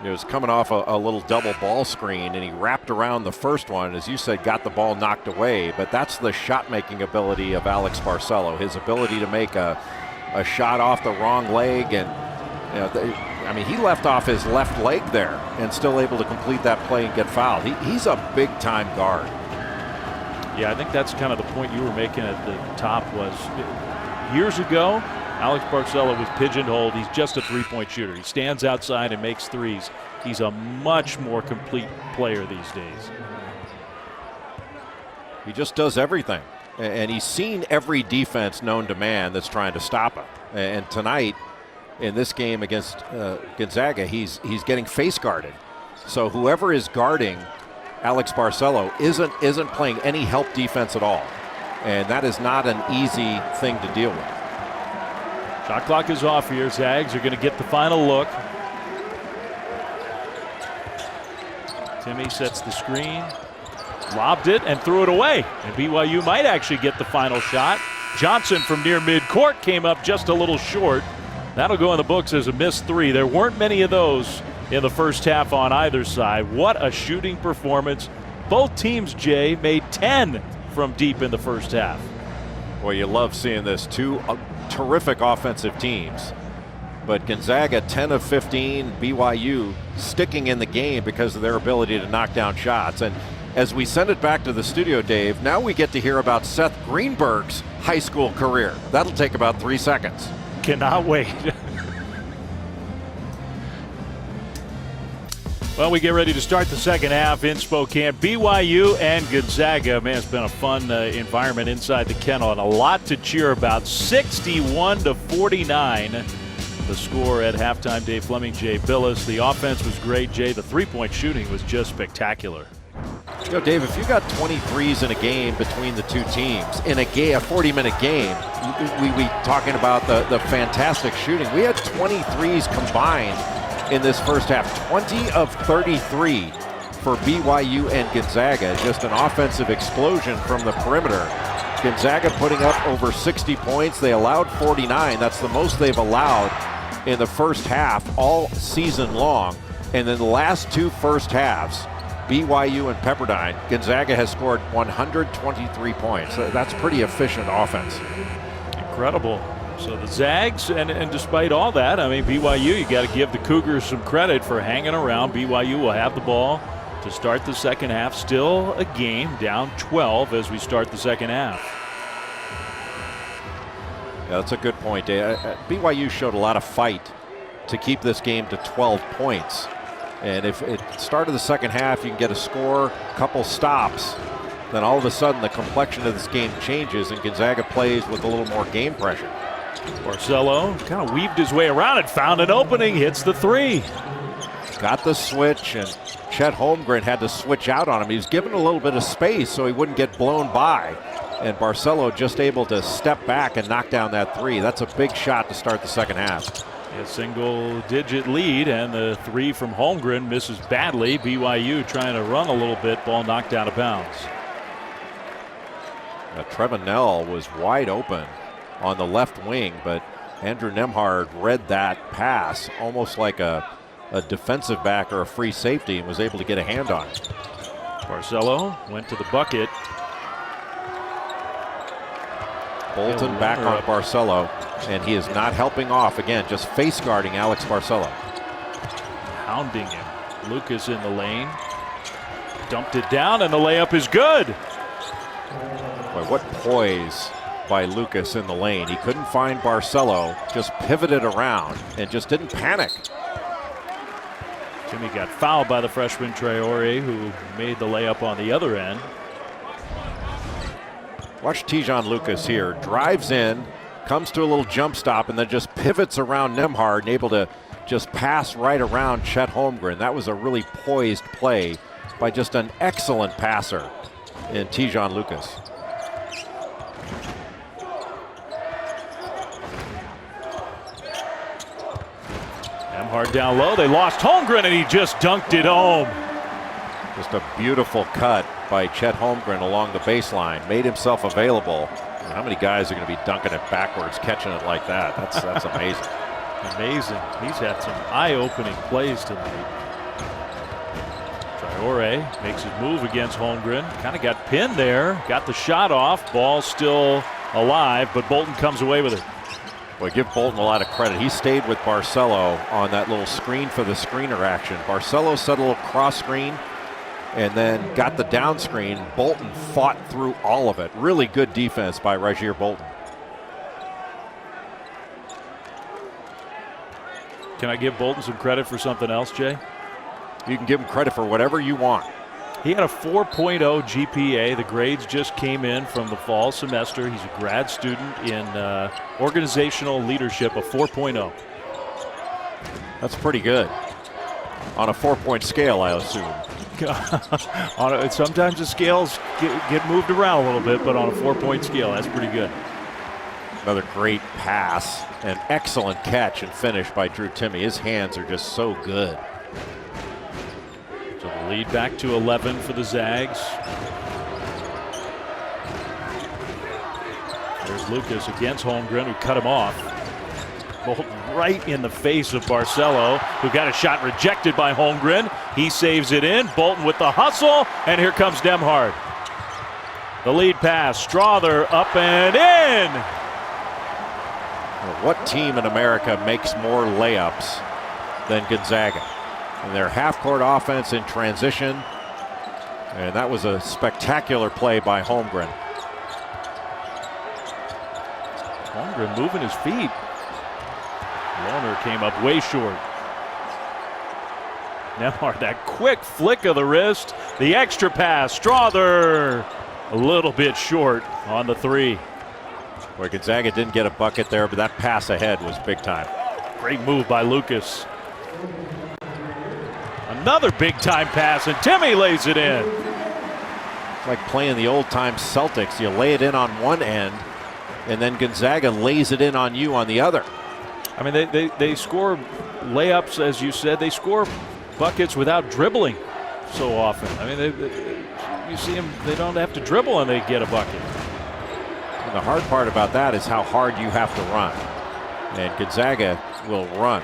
It was coming off a little double ball screen, and he wrapped around the first one, as you said, got the ball knocked away. But that's the shot-making ability of Alex Barcelo, his ability to make a shot off the wrong leg. And I mean, he left off his left leg there and still able to complete that play and get fouled. He's a big-time guard. Yeah, I think that's kind of the point you were making at the top. Was years ago, Alex Barcelo was pigeonholed. He's just a 3-point shooter. He stands outside and makes threes. He's a much more complete player these days. He just does everything. And he's seen every defense known to man that's trying to stop him. And tonight, in this game against Gonzaga, he's getting face guarded. So whoever is guarding Alex Barcelo isn't playing any help defense at all. And that is not an easy thing to deal with. Shot clock is off here. Zags are going to get the final look. Timmy sets the screen, lobbed it, and threw it away. And BYU might actually get the final shot. Johnson from near midcourt came up just a little short. That'll go in the books as a missed three. There weren't many of those in the first half on either side. What a shooting performance. Both teams, Jay, made 10 from deep in the first half. Well, you love seeing this. Two terrific offensive teams. But Gonzaga 10 of 15, BYU sticking in the game because of their ability to knock down shots. And as we send it back to the studio, Dave, now we get to hear about Seth Greenberg's high school career. That'll take about 3 seconds. Cannot wait. Well, we get ready to start the second half in Spokane. BYU and Gonzaga. Man, it's been a fun environment inside the kennel and a lot to cheer about. 61-49. The score at halftime. Dave Fleming, Jay Billis. The offense was great, Jay. The three-point shooting was just spectacular. You know, Dave, if you got 23s in a game between the two teams, in a 40-minute game, we talking about the fantastic shooting. We had 23s combined in this first half. 20 of 33 for BYU and Gonzaga. Just an offensive explosion from the perimeter. Gonzaga putting up over 60 points. They allowed 49. That's the most they've allowed in the first half all season long. And then the last two first halves, BYU and Pepperdine, Gonzaga has scored 123 points. That's pretty efficient offense. Incredible. So the Zags, and despite all that, I mean, BYU, you got to give the Cougars some credit for hanging around. BYU will have the ball to start the second half. Still a game, down 12 as we start the second half. Yeah, that's a good point, Dave. BYU showed a lot of fight to keep this game to 12 points. And if at the start of the second half you can get a score, a couple stops, then all of a sudden the complexion of this game changes and Gonzaga plays with a little more game pressure. Barcelo kind of weaved his way around it, found an opening, hits the three. Got the switch, and Chet Holmgren had to switch out on him. He was given a little bit of space so he wouldn't get blown by. And Barcelo just able to step back and knock down that three. That's a big shot to start the second half. A single-digit lead, and the three from Holmgren misses badly. BYU trying to run a little bit, ball knocked out of bounds. Trevin Nell was wide open on the left wing, but Andrew Nembhard read that pass almost like a defensive back or a free safety and was able to get a hand on it. Barcelo went to the bucket. Bolton back on Barcelo, and he is not helping off. Again, just face guarding Alex Barcelo. Hounding him. Lucas in the lane. Dumped it down, and the layup is good. Boy, what poise by Lucas in the lane. He couldn't find Barcelo, just pivoted around and just didn't panic. Jimmy got fouled by the freshman Traore, who made the layup on the other end. Watch Tejon Lucas here. Drives in, comes to a little jump stop, and then just pivots around Nembhard and able to just pass right around Chet Holmgren. That was a really poised play by just an excellent passer in Tejon Lucas. Nembhard down low. They lost Holmgren, and he just dunked it home. Just a beautiful cut by Chet Holmgren along the baseline. Made himself available. And how many guys are going to be dunking it backwards, catching it like that? That's amazing. Amazing. He's had some eye-opening plays tonight. Traore makes his move against Holmgren. Kind of got pinned there. Got the shot off. Ball still alive, but Bolton comes away with it. Well, give Bolton a lot of credit. He stayed with Barcelo on that little screen for the screener action. Barcelo set a little cross screen and then got the down screen. Bolton fought through all of it. Really good defense by Rajier Bolton. Can I give Bolton some credit for something else, Jay? You can give him credit for whatever you want. He had a 4.0 GPA. The grades just came in from the fall semester. He's a grad student in organizational leadership, a 4.0. That's pretty good. On a 4-point scale, I assume. Sometimes the scales get moved around a little bit, but on a 4-point scale, that's pretty good. Another great pass, an excellent catch and finish by Drew Timme. His hands are just so good. To the Lead back to 11 for the Zags. There's Lucas against Holmgren, who cut him off. Bolton right in the face of Barcelo, who got a shot rejected by Holmgren. He saves it in. Bolton with the hustle, and here comes Demhard. The lead pass, Strother up and in. Well, what team in America makes more layups than Gonzaga? And their half-court offense in transition, and that was a spectacular play by Holmgren. Holmgren moving his feet. Lohner came up way short. Nemhard, that quick flick of the wrist. The extra pass. Strother a little bit short on the three. Boy, Gonzaga didn't get a bucket there, but that pass ahead was big time. Great move by Lucas. Another big time pass, and Timmy lays it in. It's like playing the old time Celtics. You lay it in on one end, and then Gonzaga lays it in on you on the other. I mean, they score layups, as you said. They score buckets without dribbling so often. I mean, you see them, they don't have to dribble and they get a bucket. And the hard part about that is how hard you have to run. And Gonzaga will run.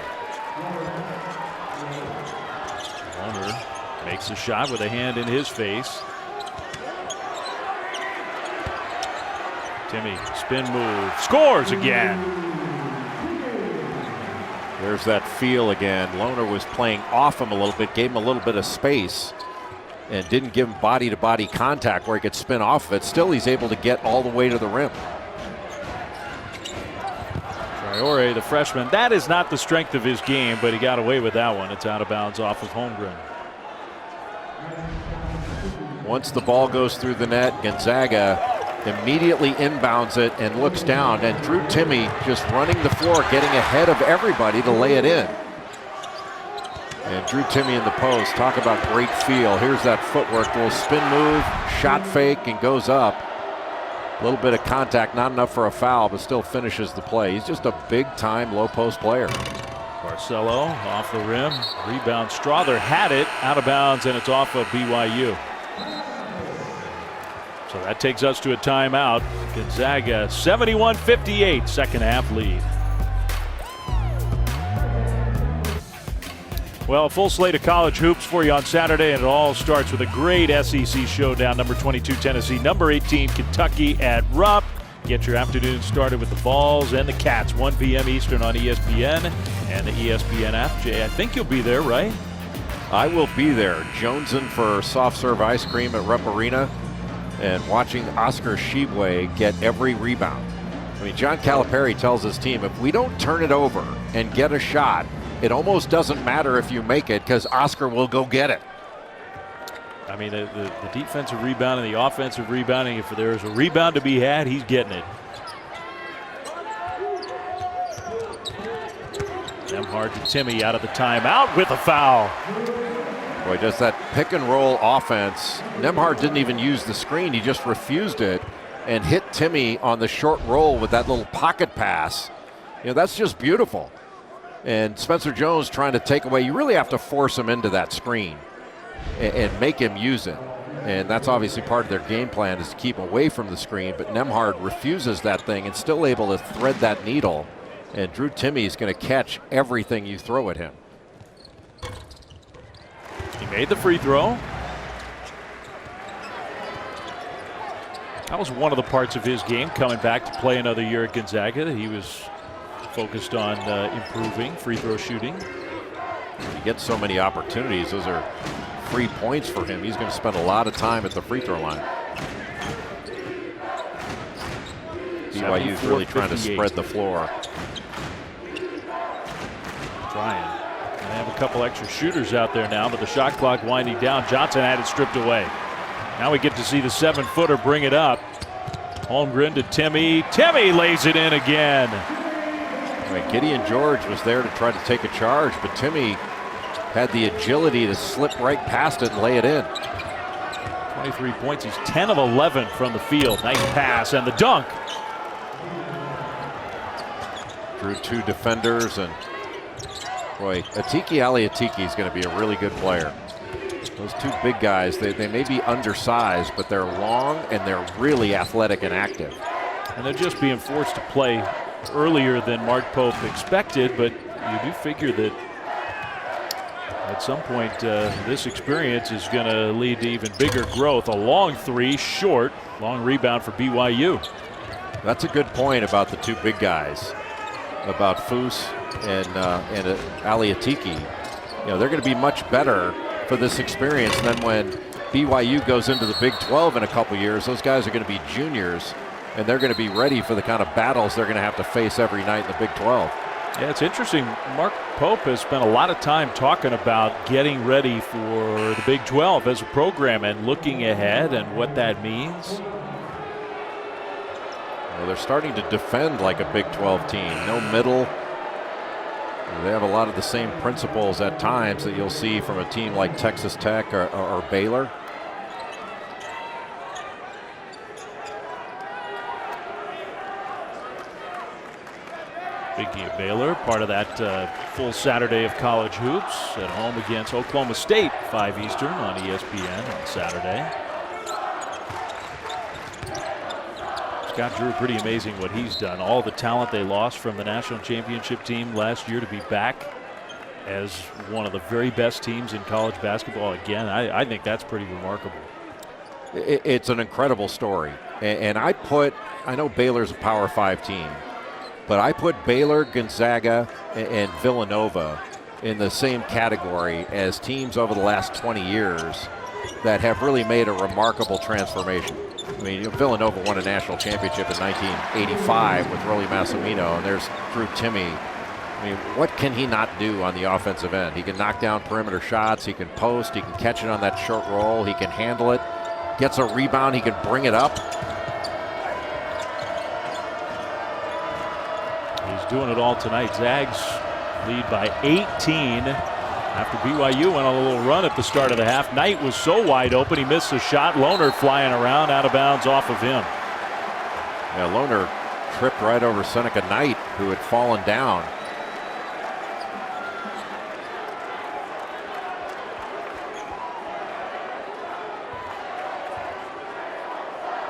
Lohner makes a shot with a hand in his face. Timmy, spin move, scores again. There's that feel again. Lohner was playing off him a little bit, gave him a little bit of space, and didn't give him body-to-body contact where he could spin off of it. Still, he's able to get all the way to the rim. Traore, the freshman, that is not the strength of his game, but he got away with that one. It's out of bounds off of Holmgren. Once the ball goes through the net, Gonzaga immediately inbounds it and looks down, and Drew Timme just running the floor, getting ahead of everybody to lay it in. And Drew Timme in the post, talk about great feel. Here's that footwork, little spin move, shot fake, and goes up. A little bit of contact, not enough for a foul, but still finishes the play. He's just a big-time low-post player. Barcelo off the rim, rebound. Strother had it out of bounds, and it's off of BYU. So that takes us to a timeout. Gonzaga 71-58, second half lead. Well, a full slate of college hoops for you on Saturday, and it all starts with a great SEC showdown. Number 22 Tennessee, number 18 Kentucky at Rupp. Get your afternoon started with the Vols and the Cats, 1 p.m. Eastern on ESPN and the ESPN app. Jay, I think you'll be there, right? I will be there, jonesing for soft serve ice cream at Rupp Arena and watching Oscar Tshiebwe get every rebound. I mean, John Calipari tells his team, if we don't turn it over and get a shot, it almost doesn't matter if you make it because Oscar will go get it. I mean, the defensive rebound and the offensive rebounding, if there's a rebound to be had, he's getting it. Nemhard to Timme out of the timeout with a foul. Boy, does that pick and roll offense. Nemhard didn't even use the screen. He just refused it and hit Timme on the short roll with that little pocket pass. You know, that's just beautiful. And Spencer Jones trying to take away. You really have to force him into that screen and make him use it. And that's obviously part of their game plan, is to keep away from the screen. But Nemhard refuses that thing and still able to thread that needle. And Drew Timme is going to catch everything you throw at him. He made the free throw. That was one of the parts of his game, coming back to play another year at Gonzaga. He was focused on improving free throw shooting. He gets so many opportunities. Those are free points for him. He's going to spend a lot of time at the free throw line. BYU is really trying to spread the floor. Trying. They have a couple extra shooters out there now, but the shot clock winding down. Johnson had it stripped away. Now we get to see the 7-footer bring it up. Holmgren to Timme. Timme lays it in again. Gideon George was there to try to take a charge, but Timme had the agility to slip right past it and lay it in. 23 points. He's 10 of 11 from the field. Nice pass and the dunk. Drew two defenders, and boy, Atiki Ali Atiki is going to be a really good player. Those two big guys, they may be undersized, but they're long and they're really athletic and active. And they're just being forced to play earlier than Mark Pope expected, but you do figure that at some point this experience is going to lead to even bigger growth. A long three, short, long rebound for BYU. That's a good point about the two big guys, about Foose and Aliatiki. You know, they're going to be much better for this experience. And then when BYU goes into the Big 12 in a couple years, those guys are going to be juniors, and they're going to be ready for the kind of battles they're going to have to face every night in the Big 12. Yeah, it's interesting. Mark Pope has spent a lot of time talking about getting ready for the Big 12 as a program and looking ahead and what that means. Well, they're starting to defend like a Big 12 team. No middle. They have a lot of the same principles at times that you'll see from a team like Texas Tech or Baylor. Speaking of Baylor, part of that full Saturday of college hoops at home against Oklahoma State, 5 Eastern on ESPN on Saturday. Scott Drew, pretty amazing what he's done. All the talent they lost from the national championship team last year to be back as one of the very best teams in college basketball again. I think that's pretty remarkable. It's an incredible story. And I know Baylor's a Power 5 team, but I put Baylor, Gonzaga, and Villanova in the same category as teams over the last 20 years that have really made a remarkable transformation. I mean, Villanova won a national championship in 1985 with Rolly Massimino, and there's Drew Timme. I mean, what can he not do on the offensive end? He can knock down perimeter shots, he can post, he can catch it on that short roll, he can handle it, gets a rebound, he can bring it up. He's doing it all tonight. Zags lead by 18. After BYU went on a little run at the start of the half. Knight was so wide open he missed a shot. Lohner flying around out of bounds off of him. Yeah, Lohner tripped right over Seneca Knight, who had fallen down.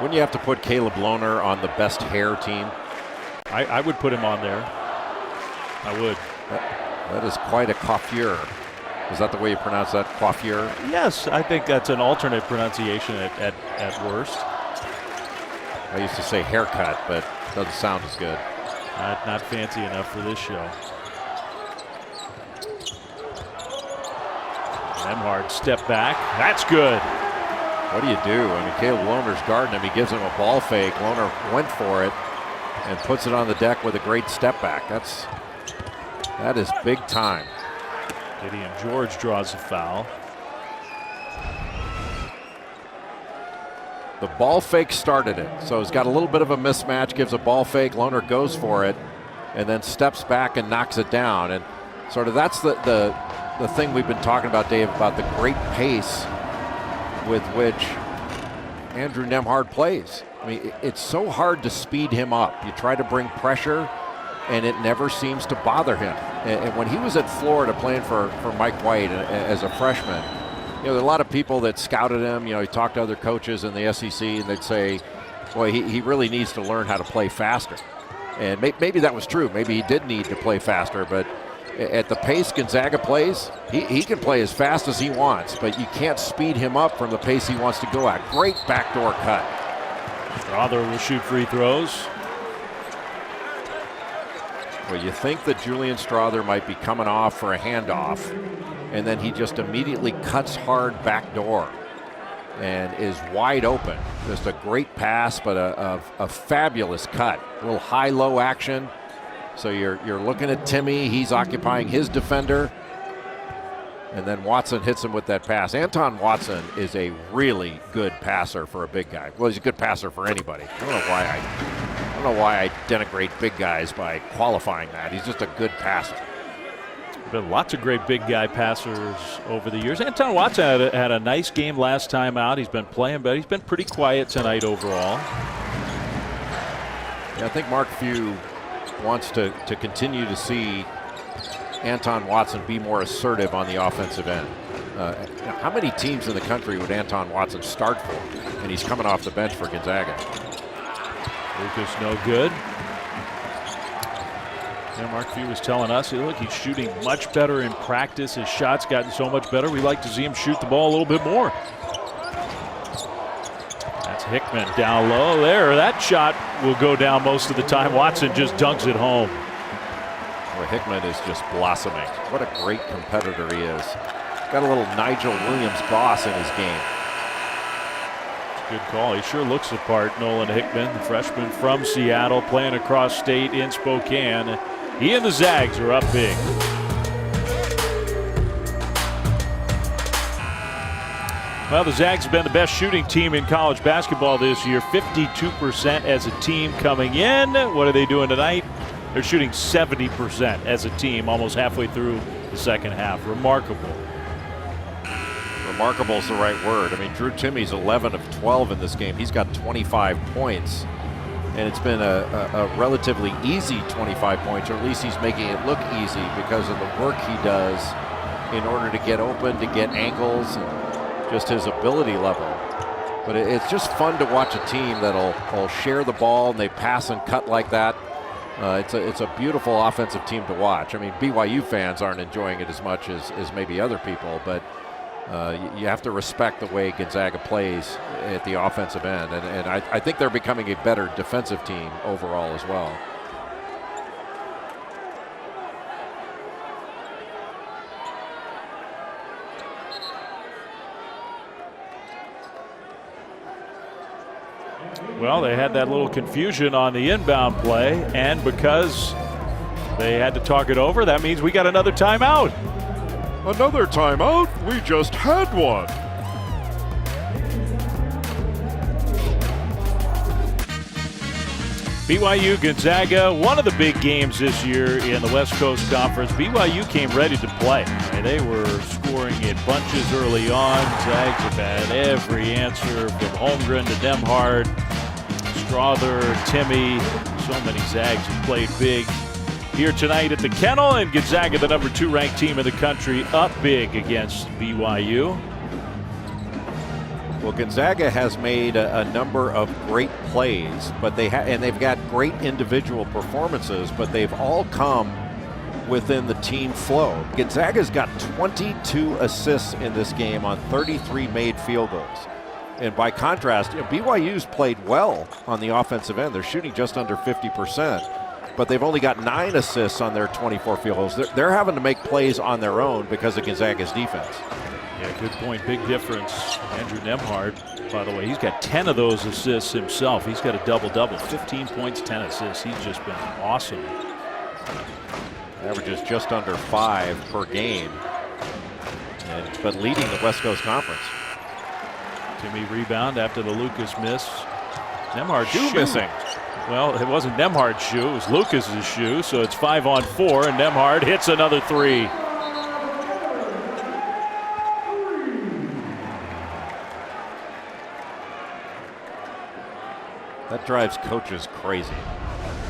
Wouldn't you have to put Caleb Lohner on the best hair team? I would put him on there. I would. That is quite a coiffure. Is that the way you pronounce that, coiffure? Yes, I think that's an alternate pronunciation at worst. I used to say haircut, but it doesn't sound as good. Not fancy enough for this show. Nembhard step back. That's good. What do you do? I mean, Caleb Lohner's guarding him. He gives him a ball fake. Lohner went for it and puts it on the deck with a great step back. That is big time. Gideon George draws a foul. The ball fake started it. So he's got a little bit of a mismatch, gives a ball fake. Lohner goes for it and then steps back and knocks it down. And sort of that's the thing we've been talking about, Dave, about the great pace with which Andrew Nembhard plays. I mean, it's so hard to speed him up. You try to bring pressure, and it never seems to bother him. And when he was at Florida playing for Mike White as a freshman, you know, there are a lot of people that scouted him. You know, he talked to other coaches in the SEC, and they'd say, boy, he really needs to learn how to play faster. And maybe that was true. Maybe he did need to play faster, but at the pace Gonzaga plays, he can play as fast as he wants, but you can't speed him up from the pace he wants to go at. Great backdoor cut. Strother will shoot free throws. Well, you think that Julian Strother might be coming off for a handoff, and then he just immediately cuts hard backdoor and is wide open. Just a great pass, but a fabulous cut. A little high-low action. So you're looking at Timme. He's occupying his defender. And then Watson hits him with that pass. Anton Watson is a really good passer for a big guy. Well, he's a good passer for anybody. I don't know why I denigrate big guys by qualifying that. He's just a good passer. Been lots of great big guy passers over the years. Anton Watson had a nice game last time out. He's been playing, but he's been pretty quiet tonight overall. Yeah, I think Mark Few wants to continue to see Anton Watson be more assertive on the offensive end. How many teams in the country would Anton Watson start for? And he's coming off the bench for Gonzaga. Lucas no good. Yeah, Mark Few was telling us, look, he's shooting much better in practice. His shot's gotten so much better. We like to see him shoot the ball a little bit more. That's Hickman down low there. That shot will go down most of the time. Watson just dunks it home. Well, Hickman is just blossoming. What a great competitor he is. Got a little Nigel Williams-Goss in his game. Good call. He sure looks the part, Nolan Hickman, the freshman from Seattle, playing across state in Spokane. He and the Zags are up big. Well, the Zags have been the best shooting team in college basketball this year. 52% as a team coming in. What are they doing tonight? They're shooting 70% as a team almost halfway through the second half. Remarkable. Remarkable is the right word. I mean, Drew Timmy's 11 of 12 in this game. He's got 25 points. And it's been a relatively easy 25 points, or at least he's making it look easy because of the work he does in order to get open, to get angles, and just his ability level. But it's just fun to watch a team that'll share the ball and they pass and cut like that. It's a beautiful offensive team to watch. I mean, BYU fans aren't enjoying it as much as maybe other people, but you have to respect the way Gonzaga plays at the offensive end. And I think they're becoming a better defensive team overall as well. Well, they had that little confusion on the inbound play, and because they had to talk it over, that means we got another timeout. Another timeout? We just had one. BYU Gonzaga, one of the big games this year in the West Coast Conference. BYU came ready to play. They were scoring in bunches early on. Zags have had every answer from Holmgren to Nemhard, Strother, Timmy. So many Zags have played big here tonight at the Kennel, and Gonzaga, the number 2 ranked team in the country, up big against BYU. Well, Gonzaga has made a number of great plays, but they've got great individual performances, but they've all come within the team flow. Gonzaga's got 22 assists in this game on 33 made field goals. And by contrast, BYU's played well on the offensive end. They're shooting just under 50%, but they've only got 9 assists on their 24 field goals. They're having to make plays on their own because of Gonzaga's defense. Yeah, good point. Big difference. Andrew Nemhard, by the way, he's got 10 of those assists himself. He's got a double-double, 15 points, 10 assists. He's just been awesome. Averages just under 5 per game, but leading the West Coast Conference. Timmy rebound after the Lucas miss. Nemhard's shoe missing. Well, it wasn't Nemhard's shoe, it was Lucas's shoe, so it's 5-on-4, and Nemhard hits another 3. That drives coaches crazy.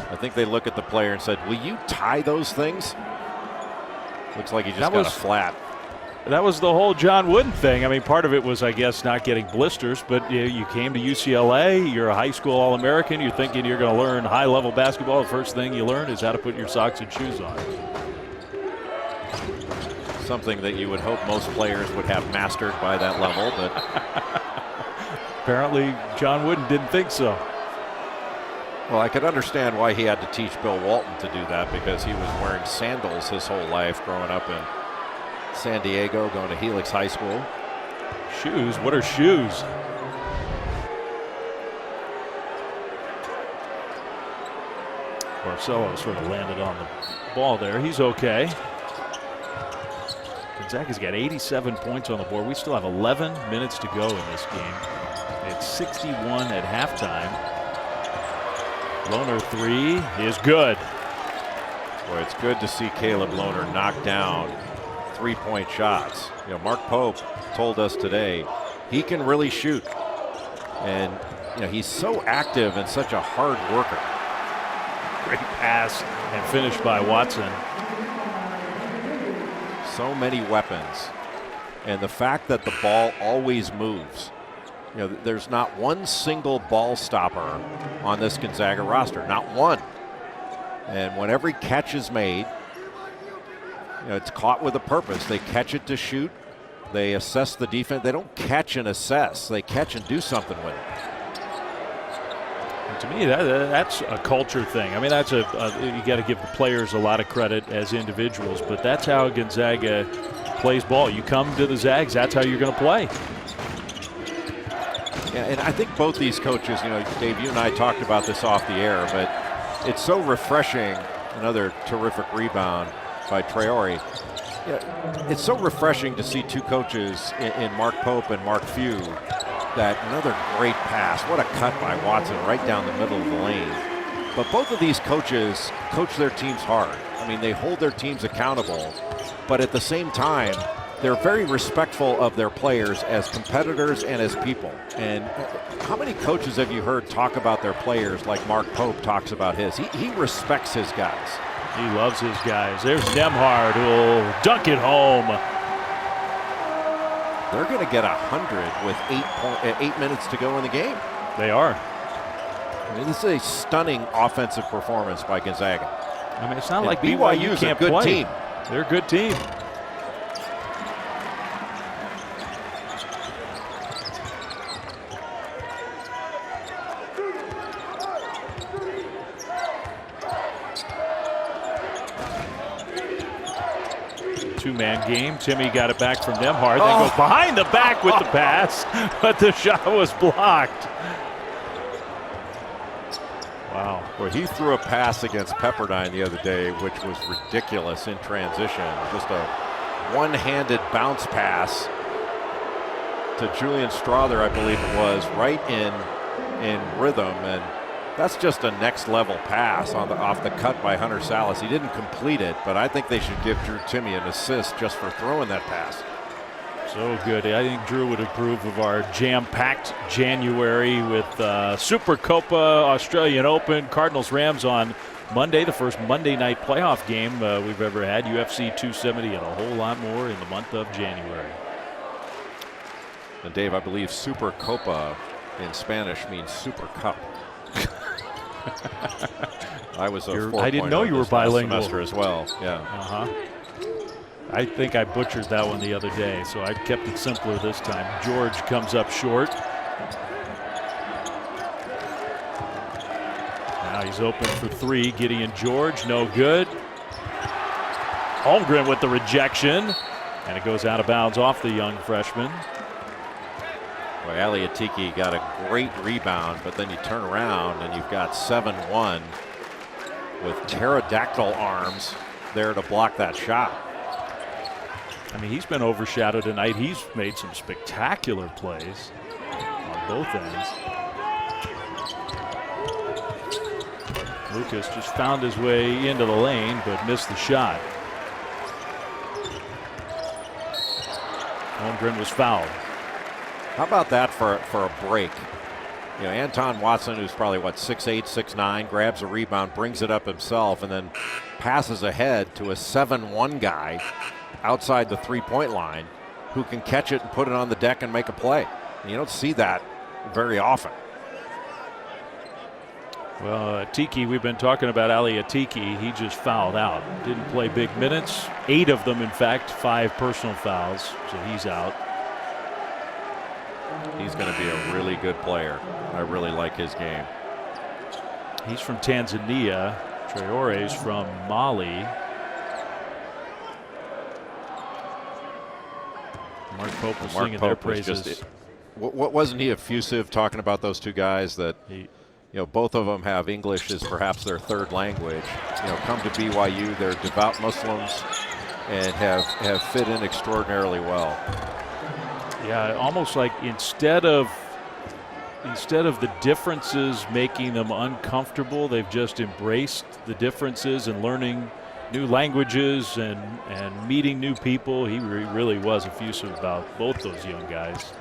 I think they look at the player and said, "Will you tie those things?" Looks like he just got a flat. That was the whole John Wooden thing. I mean, part of it was, I guess, not getting blisters, but you came to UCLA, you're a high school All-American, you're thinking you're going to learn high-level basketball. The first thing you learn is how to put your socks and shoes on. Something that you would hope most players would have mastered by that level, but apparently John Wooden didn't think so. Well, I could understand why he had to teach Bill Walton to do that, because he was wearing sandals his whole life growing up in San Diego, going to Helix High School. Shoes? What are shoes? Barcelo sort of landed on the ball there. He's okay. Gonzaga's got 87 points on the board. We still have 11 minutes to go in this game. It's 61 at halftime. Lohner 3 is good. Boy, it's good to see Caleb Lohner knock down three-point shots. Mark Pope told us today he can really shoot, and he's so active and such a hard worker. Great pass and finish by Watson. So many weapons. And the fact that the ball always moves. There's not one single ball stopper on this Gonzaga roster, not one. And when every catch is made, it's caught with a purpose. They catch it to shoot. They assess the defense. They don't catch and assess. They catch and do something with it. And to me, that's a culture thing. I mean, that's you got to give the players a lot of credit as individuals, but that's how Gonzaga plays ball. You come to the Zags, that's how you're going to play. Yeah, and I think both these coaches, Dave, you and I talked about this off the air, but it's so refreshing. Another terrific rebound by Traore. Yeah, it's so refreshing to see two coaches in Mark Pope and Mark Few. That another great pass. What a cut by Watson right down the middle of the lane. But both of these coaches coach their teams hard. I mean, they hold their teams accountable, but at the same time, they're very respectful of their players as competitors and as people. And how many coaches have you heard talk about their players like Mark Pope talks about his? He respects his guys. He loves his guys. There's Nembhard who will dunk it home. They're going to get 100 with 8 minutes to go in the game. They are. I mean, this is a stunning offensive performance by Gonzaga. I mean, it's not and like BYU can't a good play. Team. They're a good team. Two-man game. Timmy got it back from Nembhard. Then goes behind the back with the pass, but the shot was blocked. Wow. Well, he threw a pass against Pepperdine the other day, which was ridiculous in transition. Just a one-handed bounce pass to Julian Strother, I believe it was, right in rhythm. And that's just a next-level pass off the cut by Hunter Salas. He didn't complete it, but I think they should give Drew Timme an assist just for throwing that pass. So good. I think Drew would approve of our jam-packed January with Super Copa, Australian Open, Cardinals-Rams on Monday, the first Monday night playoff game we've ever had, UFC 270, and a whole lot more in the month of January. And Dave, I believe Super Copa in Spanish means Super Cup. I was I didn't know you were bilingual semester as well. Yeah. I think I butchered that one the other day, so I kept it simpler this time. George comes up short. Now he's open for three. Gideon George, no good. Holmgren with the rejection, and it goes out of bounds off the young freshman. Well, Ali Atiki got a great rebound, but then you turn around and you've got 7-1 with pterodactyl arms there to block that shot. I mean, he's been overshadowed tonight. He's made some spectacular plays on both ends. Lucas just found his way into the lane, but missed the shot. Holmgren was fouled. How about that for a break? Anton Watson, who's probably, 6'8", 6'9", grabs a rebound, brings it up himself, and then passes ahead to a 7-1 guy outside the three-point line who can catch it and put it on the deck and make a play. And you don't see that very often. Well, Atiki, we've been talking about Ali Atiki. He just fouled out. Didn't play big minutes. 8 of them, in fact, 5 personal fouls, so he's out. He's going to be a really good player. I really like his game. He's from Tanzania. Traore's from Mali. Mark Pope was singing their praises. What wasn't he effusive talking about those two guys that both of them have English as perhaps their third language. Come to BYU, they're devout Muslims and have fit in extraordinarily well. Yeah, almost like instead of the differences making them uncomfortable, they've just embraced the differences and learning new languages and meeting new people. He really was effusive about both those young guys.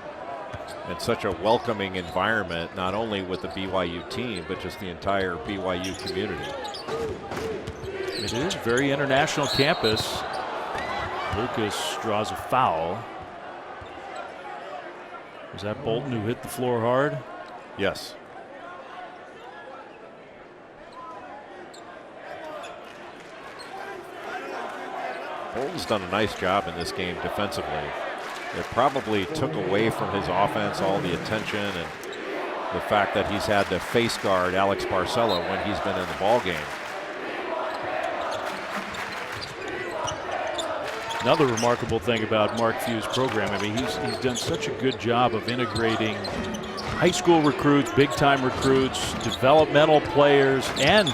And such a welcoming environment, not only with the BYU team, but just the entire BYU community. It is a very international campus. Lucas draws a foul. Was that Bolton who hit the floor hard? Yes. Bolton's done a nice job in this game defensively. It probably took away from his offense all the attention and the fact that he's had to face guard Alex Barcelo when he's been in the ball game. Another remarkable thing about Mark Few's program, I mean, he's done such a good job of integrating high school recruits, big-time recruits, developmental players, and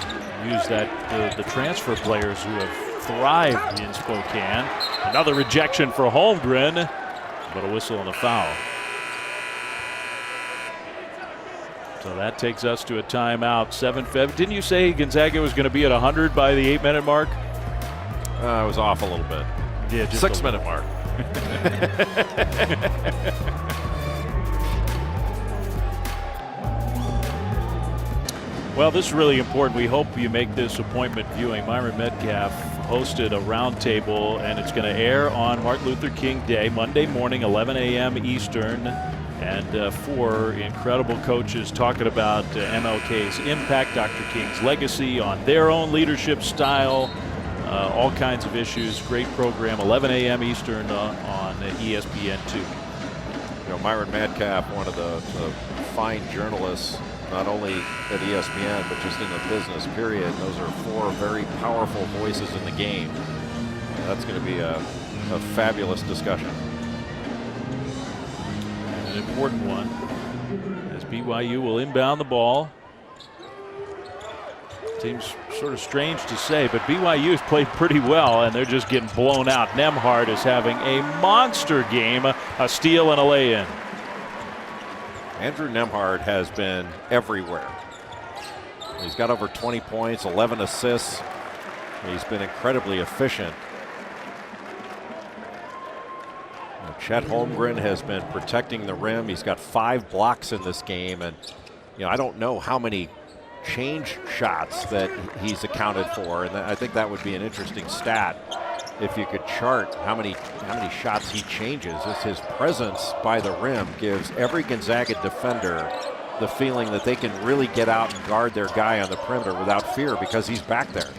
use the transfer players who have thrived in Spokane. Another rejection for Holmgren, but a whistle and a foul. So that takes us to a timeout. 7-5. Didn't you say Gonzaga was going to be at 100 by the 8-minute mark? I was off a little bit. Yeah, just 6-minute mark. Well, this is really important. We hope you make this appointment viewing. Myron Metcalf hosted a roundtable, and it's going to air on Martin Luther King Day, Monday morning, 11 a.m. Eastern. And 4 incredible coaches talking about MLK's impact, Dr. King's legacy on their own leadership style, all kinds of issues. Great program, 11 a.m. Eastern on ESPN2. You know, Myron Metcalf, one of the fine journalists, not only at ESPN, but just in the business, period. Those are 4 very powerful voices in the game. That's going to be a fabulous discussion. An important one, as BYU will inbound the ball. Seems sort of strange to say, but BYU has played pretty well, and they're just getting blown out. Nembhard is having a monster game, a steal and a lay-in. Andrew Nembhard has been everywhere. He's got over 20 points, 11 assists. He's been incredibly efficient. Chet Holmgren has been protecting the rim. He's got 5 blocks in this game, and I don't know how many change shots that he's accounted for, and I think that would be an interesting stat if you could chart how many shots he changes. Just his presence by the rim gives every Gonzaga defender the feeling that they can really get out and guard their guy on the perimeter without fear because he's back there.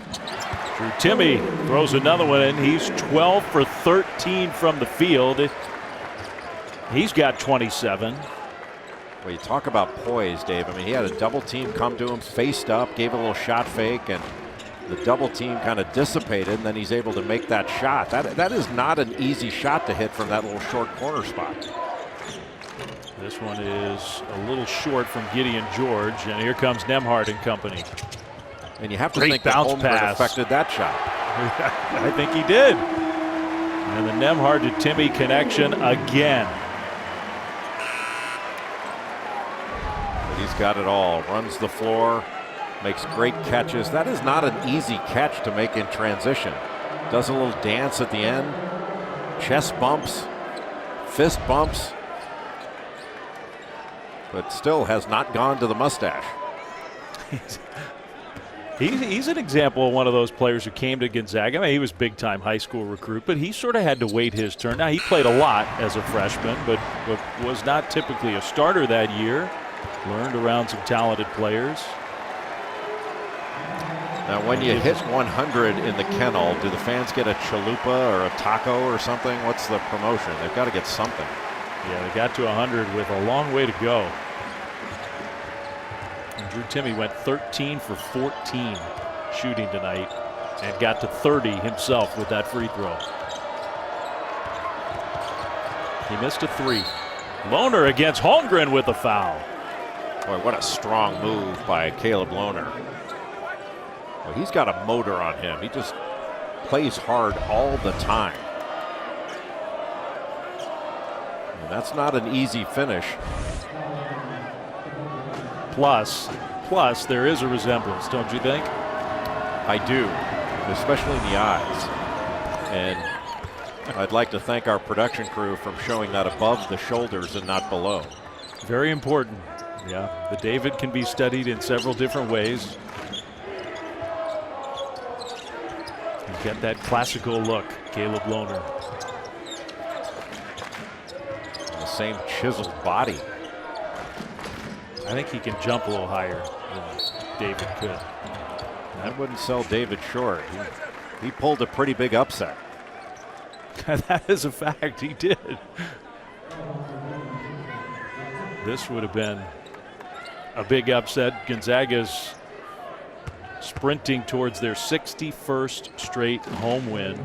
Drew Timme throws another one in. He's 12 for 13 from the field. He's got 27. Well, you talk about poise, Dave. I mean, he had a double team come to him, faced up, gave a little shot fake, and the double team kind of dissipated, and then he's able to make that shot. That is not an easy shot to hit from that little short corner spot. This one is a little short from Gideon George, and here comes Nembhard and company. And you have to Great think that bounce Holmgren pass. affected that shot. I think he did. And the Nembhard to Timme connection again. But he's got it all. Runs the floor, makes great catches. That is not an easy catch to make in transition. Does a little dance at the end. Chest bumps, fist bumps, but still has not gone to the mustache. He's an example of one of those players who came to Gonzaga. I mean, he was big-time high school recruit, but he sort of had to wait his turn. Now, he played a lot as a freshman, but was not typically a starter that year. Learned around some talented players. Now, when you hit 100 in the kennel, do the fans get a chalupa or a taco or something? What's the promotion? They've got to get something. Yeah, they got to 100 with a long way to go. And Drew Timme went 13 for 14 shooting tonight and got to 30 himself with that free throw. He missed a 3. Lohner against Holmgren with a foul. Boy, what a strong move by Caleb Lohner. Well, he's got a motor on him. He just plays hard all the time. And that's not an easy finish. Plus, there is a resemblance, don't you think? I do, especially in the eyes. And I'd like to thank our production crew for showing that above the shoulders and not below. Very important. Yeah, the David can be studied in several different ways. He's got that classical look, Caleb Lohner. same chiseled body. I think he can jump a little higher than David could. That wouldn't sell David short. He pulled a pretty big upset. That is a fact. He did. This would have been a big upset. Gonzaga's sprinting towards their 61st straight home win.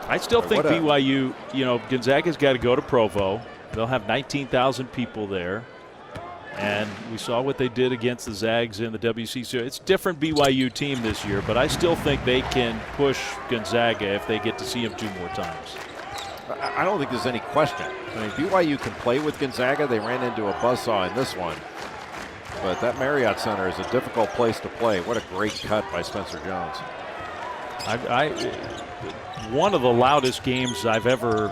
I still think BYU, Gonzaga's got to go to Provo. They'll have 19,000 people there. And we saw what they did against the Zags in the WCC. It's a different BYU team this year, but I still think they can push Gonzaga if they get to see them 2 more times. I don't think there's any question. I mean, BYU can play with Gonzaga. They ran into a buzzsaw in this one. But that Marriott Center is a difficult place to play. What a great cut by Spencer Jones. One of the loudest games I've ever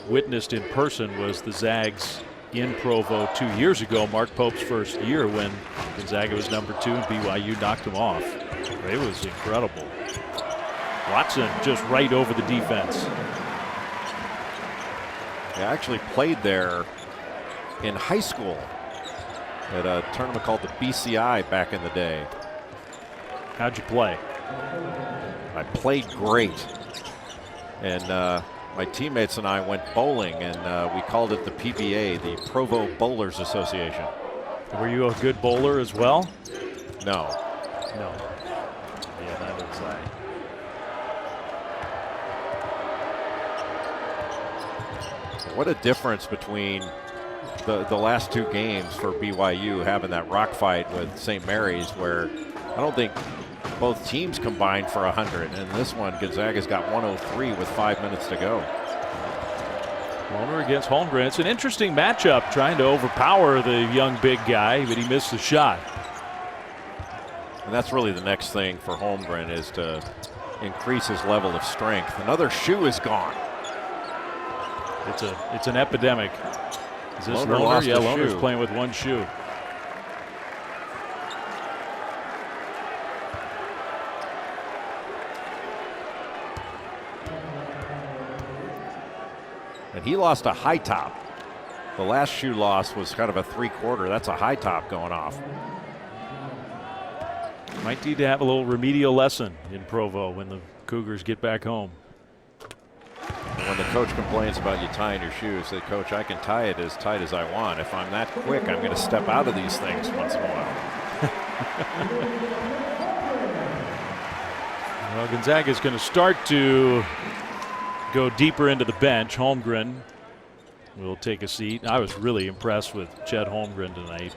witnessed in person was the Zags in Provo 2 years ago, Mark Pope's first year, when Gonzaga was number 2 and BYU knocked him off. It was incredible. Watson just right over the defense. I actually played there in high school at a tournament called the BCI back in the day. How'd you play? I played great. And my teammates and I went bowling, and we called it the PBA, the Provo Bowlers Association. Were you a good bowler as well? No. No. Yeah, that looks like. What a difference between the last 2 games for BYU, having that rock fight with St. Mary's, where I don't think both teams combined for 100, and this one Gonzaga's got 103 with 5 minutes to go. Warner against Holmgren. It's an interesting matchup, trying to overpower the young big guy, but he missed the shot. And that's really the next thing for Holmgren, is to increase his level of strength. Another shoe is gone. It's an epidemic. Is this Lohner? Lohner? Yeah, Lohner's shoe. playing with 1 shoe. And he lost a high top. The last shoe loss was kind of a 3/4. That's a high top going off. Might need to have a little remedial lesson in Provo when the Cougars get back home. And when the coach complains about you tying your shoes, say, Coach, I can tie it as tight as I want. If I'm that quick, I'm going to step out of these things once in a while. Well, Gonzaga's going to start to go deeper into the bench. Holmgren will take a seat. I was really impressed with Chet Holmgren tonight.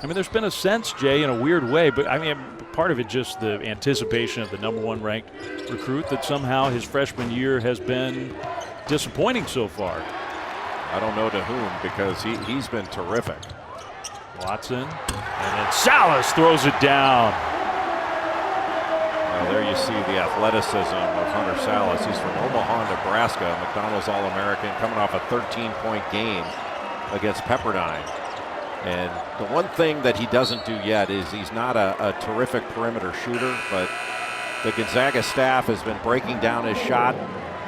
I mean, there's been a sense, Jay, in a weird way, but I mean, part of it just the anticipation of the #1 ranked recruit, that somehow his freshman year has been disappointing so far. I don't know to whom, because he's been terrific. Watson, and then Salas throws it down. There you see the athleticism of Hunter Salas. He's from Omaha, Nebraska, McDonald's All-American, coming off a 13-point game against Pepperdine. And the one thing that he doesn't do yet is he's not a terrific perimeter shooter, but the Gonzaga staff has been breaking down his shot.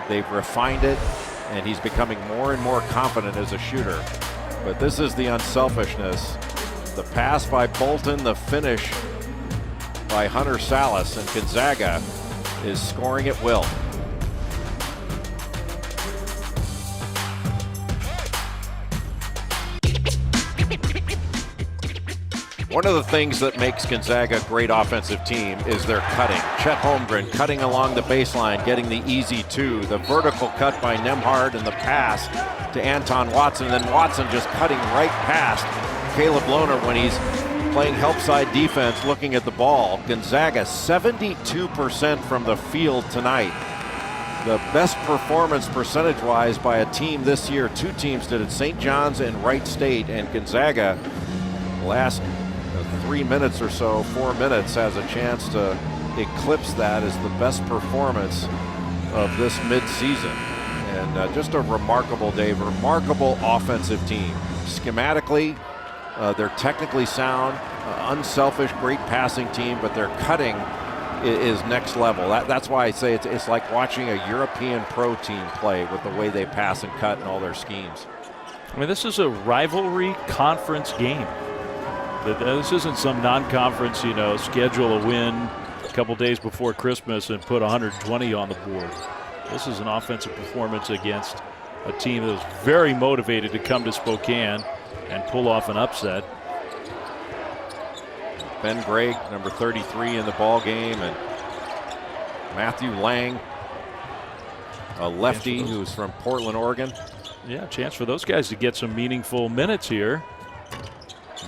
They've refined it, and he's becoming more and more confident as a shooter. But this is the unselfishness. The pass by Bolton, the finish by Hunter Salas, and Gonzaga is scoring at will. One of the things that makes Gonzaga a great offensive team is their cutting. Chet Holmgren cutting along the baseline, getting the easy 2. The vertical cut by Nembhard, and the pass to Anton Watson. And then Watson just cutting right past Caleb Lohner when he's playing help side defense, looking at the ball. Gonzaga 72% from the field tonight. The best performance percentage-wise by a team this year. 2 teams did it, St. John's and Wright State, and Gonzaga last 3 minutes or so, 4 minutes, has a chance to eclipse that as the best performance of this midseason. And just a remarkable day, remarkable offensive team. Schematically, they're technically sound, unselfish, great passing team, but their cutting is next level. That's why I say it's like watching a European pro team play with the way they pass and cut and all their schemes. I mean, this is a rivalry conference game. This isn't some non-conference, schedule a win a couple days before Christmas and put 120 on the board. This is an offensive performance against a team that was very motivated to come to Spokane and pull off an upset. Ben Gregg, number 33 in the ball game, and Matthew Lang, a lefty who's from Portland, Oregon. Yeah, chance for those guys to get some meaningful minutes here.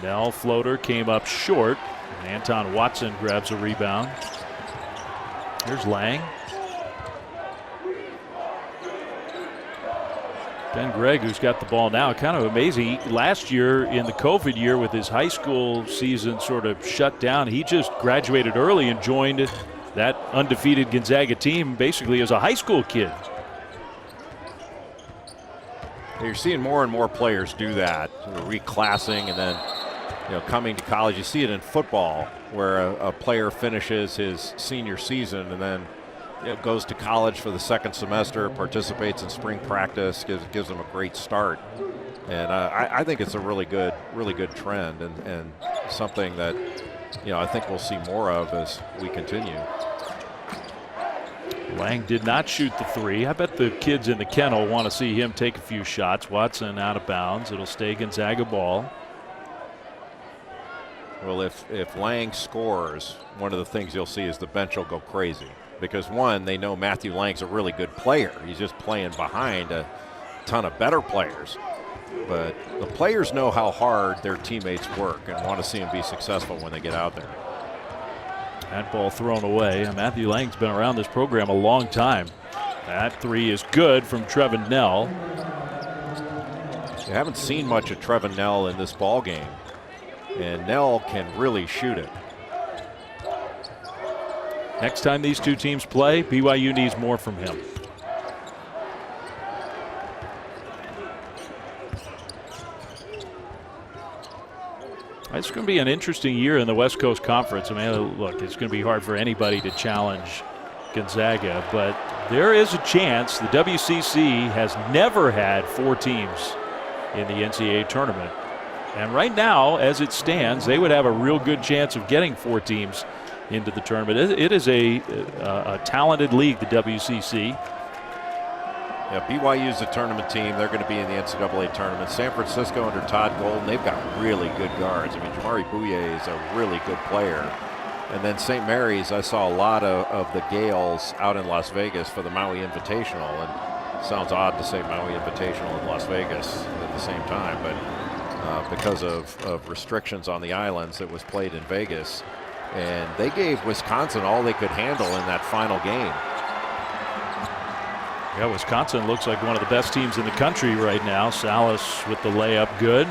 Nell floater came up short, and Anton Watson grabs a rebound. Here's Lang. Ben Gregg, who's got the ball now, kind of amazing. Last year, in the COVID year, with his high school season sort of shut down, he just graduated early and joined that undefeated Gonzaga team basically as a high school kid. You're seeing more and more players do that, reclassing and then coming to college. You see it in football where a player finishes his senior season and then goes to college for the second semester, participates in spring practice, gives them a great start. And I think it's a really good trend and something that I think we'll see more of as we continue. Lang did not shoot the three. I bet the kids in the kennel want to see him take a few shots. Watson out of bounds. It'll stay Gonzaga ball. Well, if Lang scores, one of the things you'll see is the bench will go crazy. Because one, they know Matthew Lang's a really good player. He's just playing behind a ton of better players. But the players know how hard their teammates work and want to see them be successful when they get out there. That ball thrown away. Matthew Lang's been around this program a long time. That three is good from Trevin Nell. You haven't seen much of Trevin Nell in this ball game. And Nell can really shoot it. Next time these two teams play, BYU needs more from him. It's going to be an interesting year in the West Coast Conference. I mean, look, it's going to be hard for anybody to challenge Gonzaga, but there is a chance. The WCC has never had 4 teams in the NCAA tournament. And right now, as it stands, they would have a real good chance of getting 4 teams into the tournament. It is a talented league, the WCC. Yeah, BYU's a tournament team. They're going to be in the NCAA tournament. San Francisco under Todd Golden, they've got really good guards. I mean, Jamari Bouye is a really good player. And then St. Mary's, I saw a lot of the Gales out in Las Vegas for the Maui Invitational. And it sounds odd to say Maui Invitational in Las Vegas at the same time, but because of restrictions on the islands, it was played in Vegas. And they gave Wisconsin all they could handle in that final game. Yeah, Wisconsin looks like one of the best teams in the country right now. Salas with the layup good.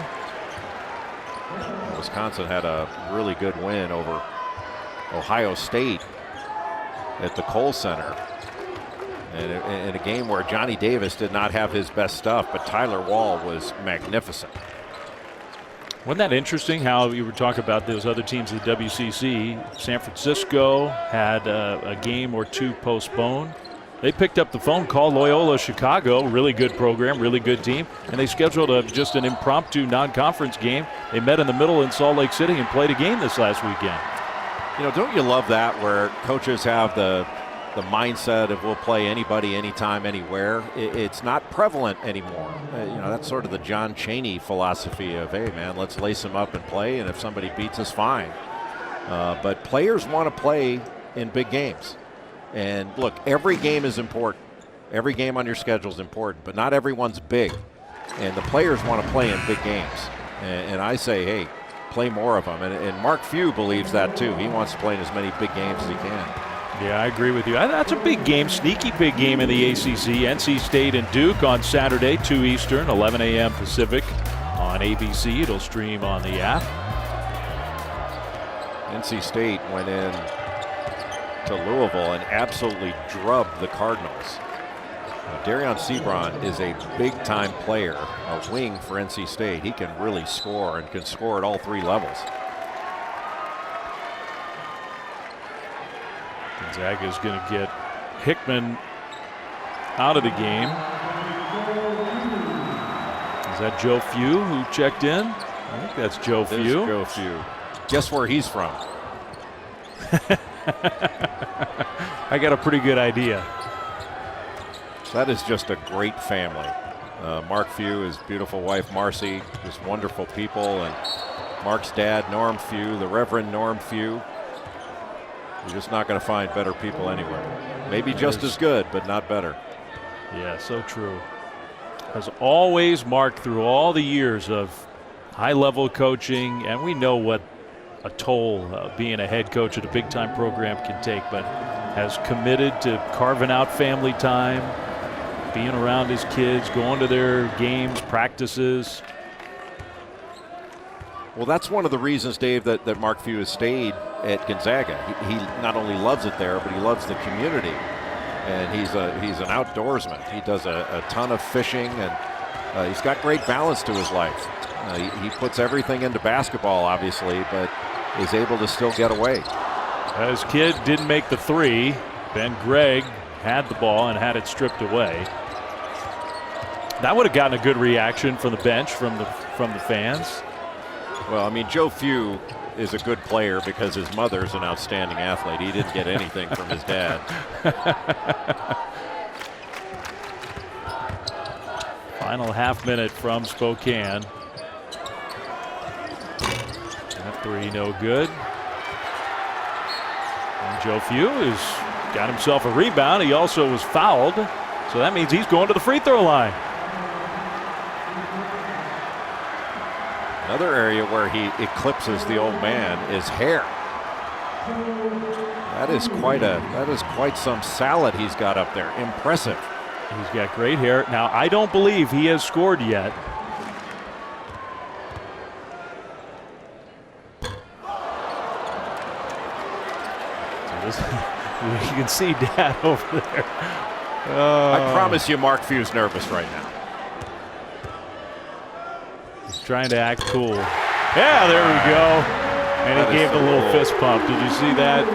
Wisconsin had a really good win over Ohio State at the Kohl Center. And in a game where Johnny Davis did not have his best stuff, but Tyler Wall was magnificent. Wasn't that interesting how you were talking about those other teams in the WCC? San Francisco had a game or two postponed. They picked up the phone, called Loyola Chicago, really good program, really good team, and they scheduled just an impromptu non-conference game. They met in the middle in Salt Lake City and played a game this last weekend. Don't you love that where coaches have the mindset of we'll play anybody, anytime, anywhere? It's not prevalent anymore. That's sort of the John Chaney philosophy of, hey, man, let's lace them up and play, and if somebody beats us, fine. But players want to play in big games. And look, every game is important. Every game on your schedule is important, but not everyone's big. And the players want to play in big games. And I say, hey, play more of them. And Mark Few believes that too. He wants to play in as many big games as he can. Yeah, I agree with you. That's a big game, sneaky big game in the ACC. NC State and Duke on Saturday, 2 Eastern, 11 a.m. Pacific on ABC. It'll stream on the app. NC State went in to Louisville and absolutely drubbed the Cardinals. Darion Sebron is a big-time player, a wing for NC State. He can really score and can score at all 3 levels. Gonzaga is going to get Hickman out of the game. Is that Joe Few who checked in? I think that's Joe Few. Joe Few. Guess where he's from? I got a pretty good idea. That is just a great family. Mark Few, his beautiful wife Marcy, just wonderful people, and Mark's dad Norm Few, the Reverend Norm Few. You're just not going to find better people anywhere. Maybe just as good, but not better. Yeah, so true. Has always marked through all the years of high-level coaching, and we know what a toll being a head coach at a big-time program can take, but has committed to carving out family time, being around his kids, going to their games, practices. Well, that's one of the reasons, Dave, that Mark Few has stayed at Gonzaga. He not only loves it there, but he loves the community. And he's an outdoorsman. He does a ton of fishing, and he's got great balance to his life. He puts everything into basketball, obviously, but is able to still get away. His kid didn't make the three. Ben Gregg had the ball and had it stripped away. That would have gotten a good reaction from the bench, from the fans. Well, I mean, Joe Few is a good player because his mother's an outstanding athlete. He didn't get anything from his dad. Final half minute from Spokane. That three no good. And Joe Few has got himself a rebound. He also was fouled, so that means he's going to the free throw line. Another area where he eclipses the old man is hair. That is quite some salad he's got up there. Impressive. He's got great hair. Now, I don't believe he has scored yet. You can see Dad over there. I promise you Mark Few's nervous right now. He's trying to act cool. Yeah, there we go. And he gave a little fist pump. Did you see that?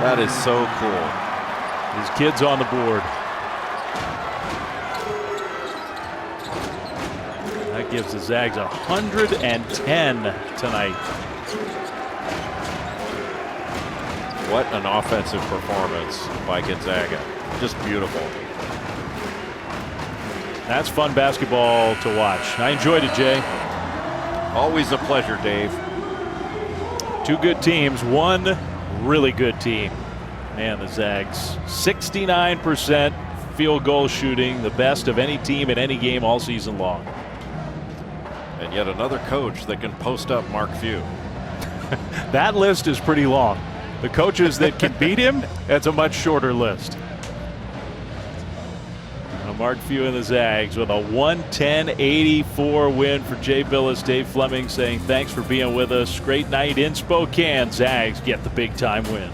That is so cool. His kid's on the board. That gives the Zags 110 tonight. What an offensive performance by Gonzaga. Just beautiful. That's fun basketball to watch. I enjoyed it, Jay. Always a pleasure, Dave. Two good teams, one really good team. Man, the Zags, 69% field goal shooting, the best of any team in any game all season long. And yet another coach that can post up Mark Few. That list is pretty long. The coaches that can beat him, that's a much shorter list. Mark Few and the Zags with a 110-84 win for Jay Billis. Dave Fleming saying thanks for being with us. Great night in Spokane. Zags get the big time win.